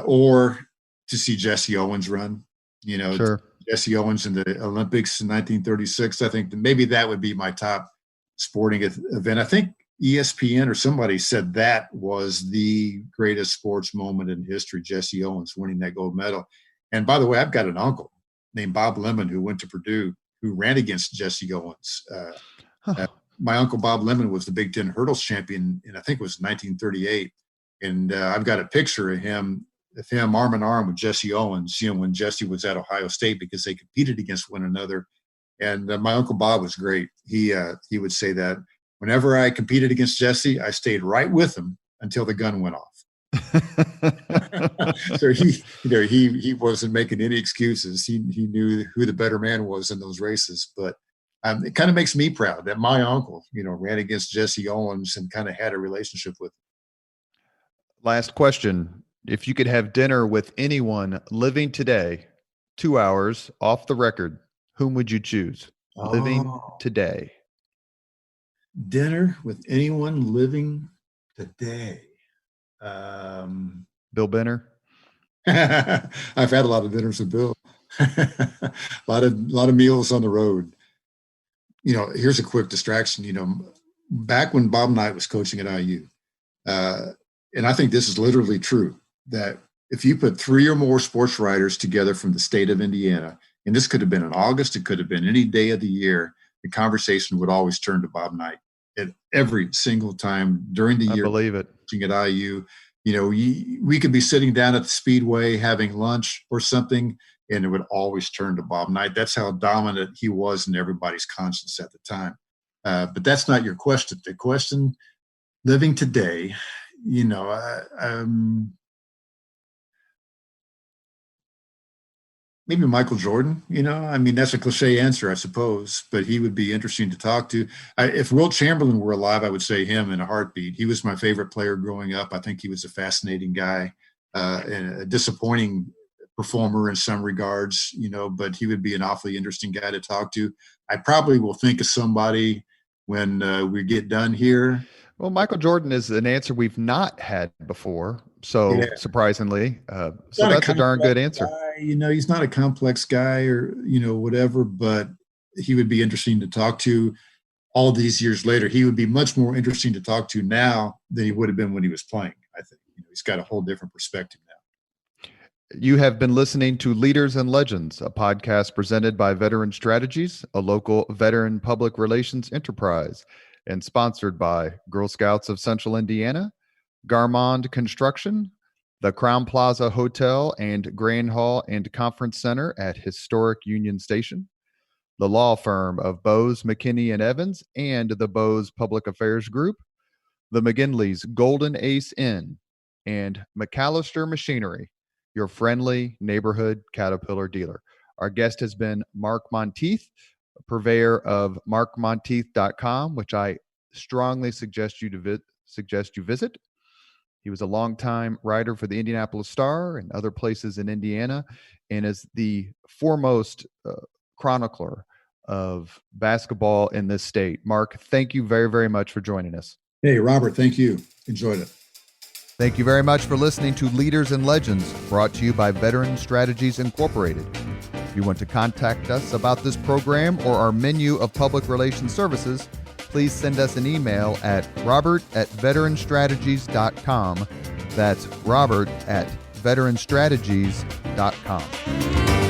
or to see Jesse Owens run, Sure. Jesse Owens in the Olympics in 1936. I think maybe that would be my top sporting event. I think ESPN or somebody said that was the greatest sports moment in history, Jesse Owens winning that gold medal. And by the way, I've got an uncle named Bob Lemon who went to Purdue, who ran against Jesse Owens. My uncle Bob Lemon was the Big Ten hurdles champion, and I think it was 1938. And I've got a picture of him arm in arm with Jesse Owens, when Jesse was at Ohio State, because they competed against one another. And my uncle Bob was great. He would say that whenever I competed against Jesse, I stayed right with him until the gun went off. So he wasn't making any excuses. He knew who the better man was in those races. But it kind of makes me proud that my uncle, ran against Jesse Owens and kind of had a relationship with him. Last question. If you could have dinner with anyone living today, 2 hours off the record, whom would you choose? Living today. Dinner with anyone living today. Bill Benner? I've had a lot of dinners with Bill. a lot of meals on the road. Here's a quick distraction. Back when Bob Knight was coaching at IU, and I think this is literally true, that if you put 3 or more sports writers together from the state of Indiana, and this could have been in August, it could have been any day of the year, the conversation would always turn to Bob Knight at every single time during the year. I believe it. At IU, we could be sitting down at the Speedway having lunch or something, and it would always turn to Bob Knight. That's how dominant he was in everybody's conscience at the time. But that's not your question. The question, living today, maybe Michael Jordan, that's a cliche answer, I suppose, but he would be interesting to talk to. If Wilt Chamberlain were alive, I would say him in a heartbeat. He was my favorite player growing up. I think he was a fascinating guy, and a disappointing performer in some regards, but he would be an awfully interesting guy to talk to. I probably will think of somebody when we get done here. Well, Michael Jordan is an answer we've not had before. So surprisingly, so that's a darn good answer. Guy, he's not a complex guy or, whatever, but he would be interesting to talk to all these years later. He would be much more interesting to talk to now than he would have been when he was playing. I think he's got a whole different perspective now. You have been listening to Leaders and Legends, a podcast presented by Veteran Strategies, a local veteran public relations enterprise, and sponsored by Girl Scouts of Central Indiana, Garmond Construction, the Crown Plaza Hotel and Grand Hall and Conference Center at historic Union Station, the law firm of Bose, McKinney, and Evans and the Bose Public Affairs Group, the McGinley's Golden Ace Inn, and McAllister Machinery, your friendly neighborhood Caterpillar dealer. Our guest has been Mark Montieth, purveyor of markmontieth.com, which I strongly suggest you visit. He was a longtime writer for the Indianapolis Star and other places in Indiana, and is the foremost chronicler of basketball in this state. Mark, thank you very, very much for joining us. Hey, Robert, thank you. Enjoyed it. Thank you very much for listening to Leaders and Legends, brought to you by Veteran Strategies Incorporated. If you want to contact us about this program or our menu of public relations services, please send us an email at robert@veteranstrategies.com. That's robert@veteranstrategies.com.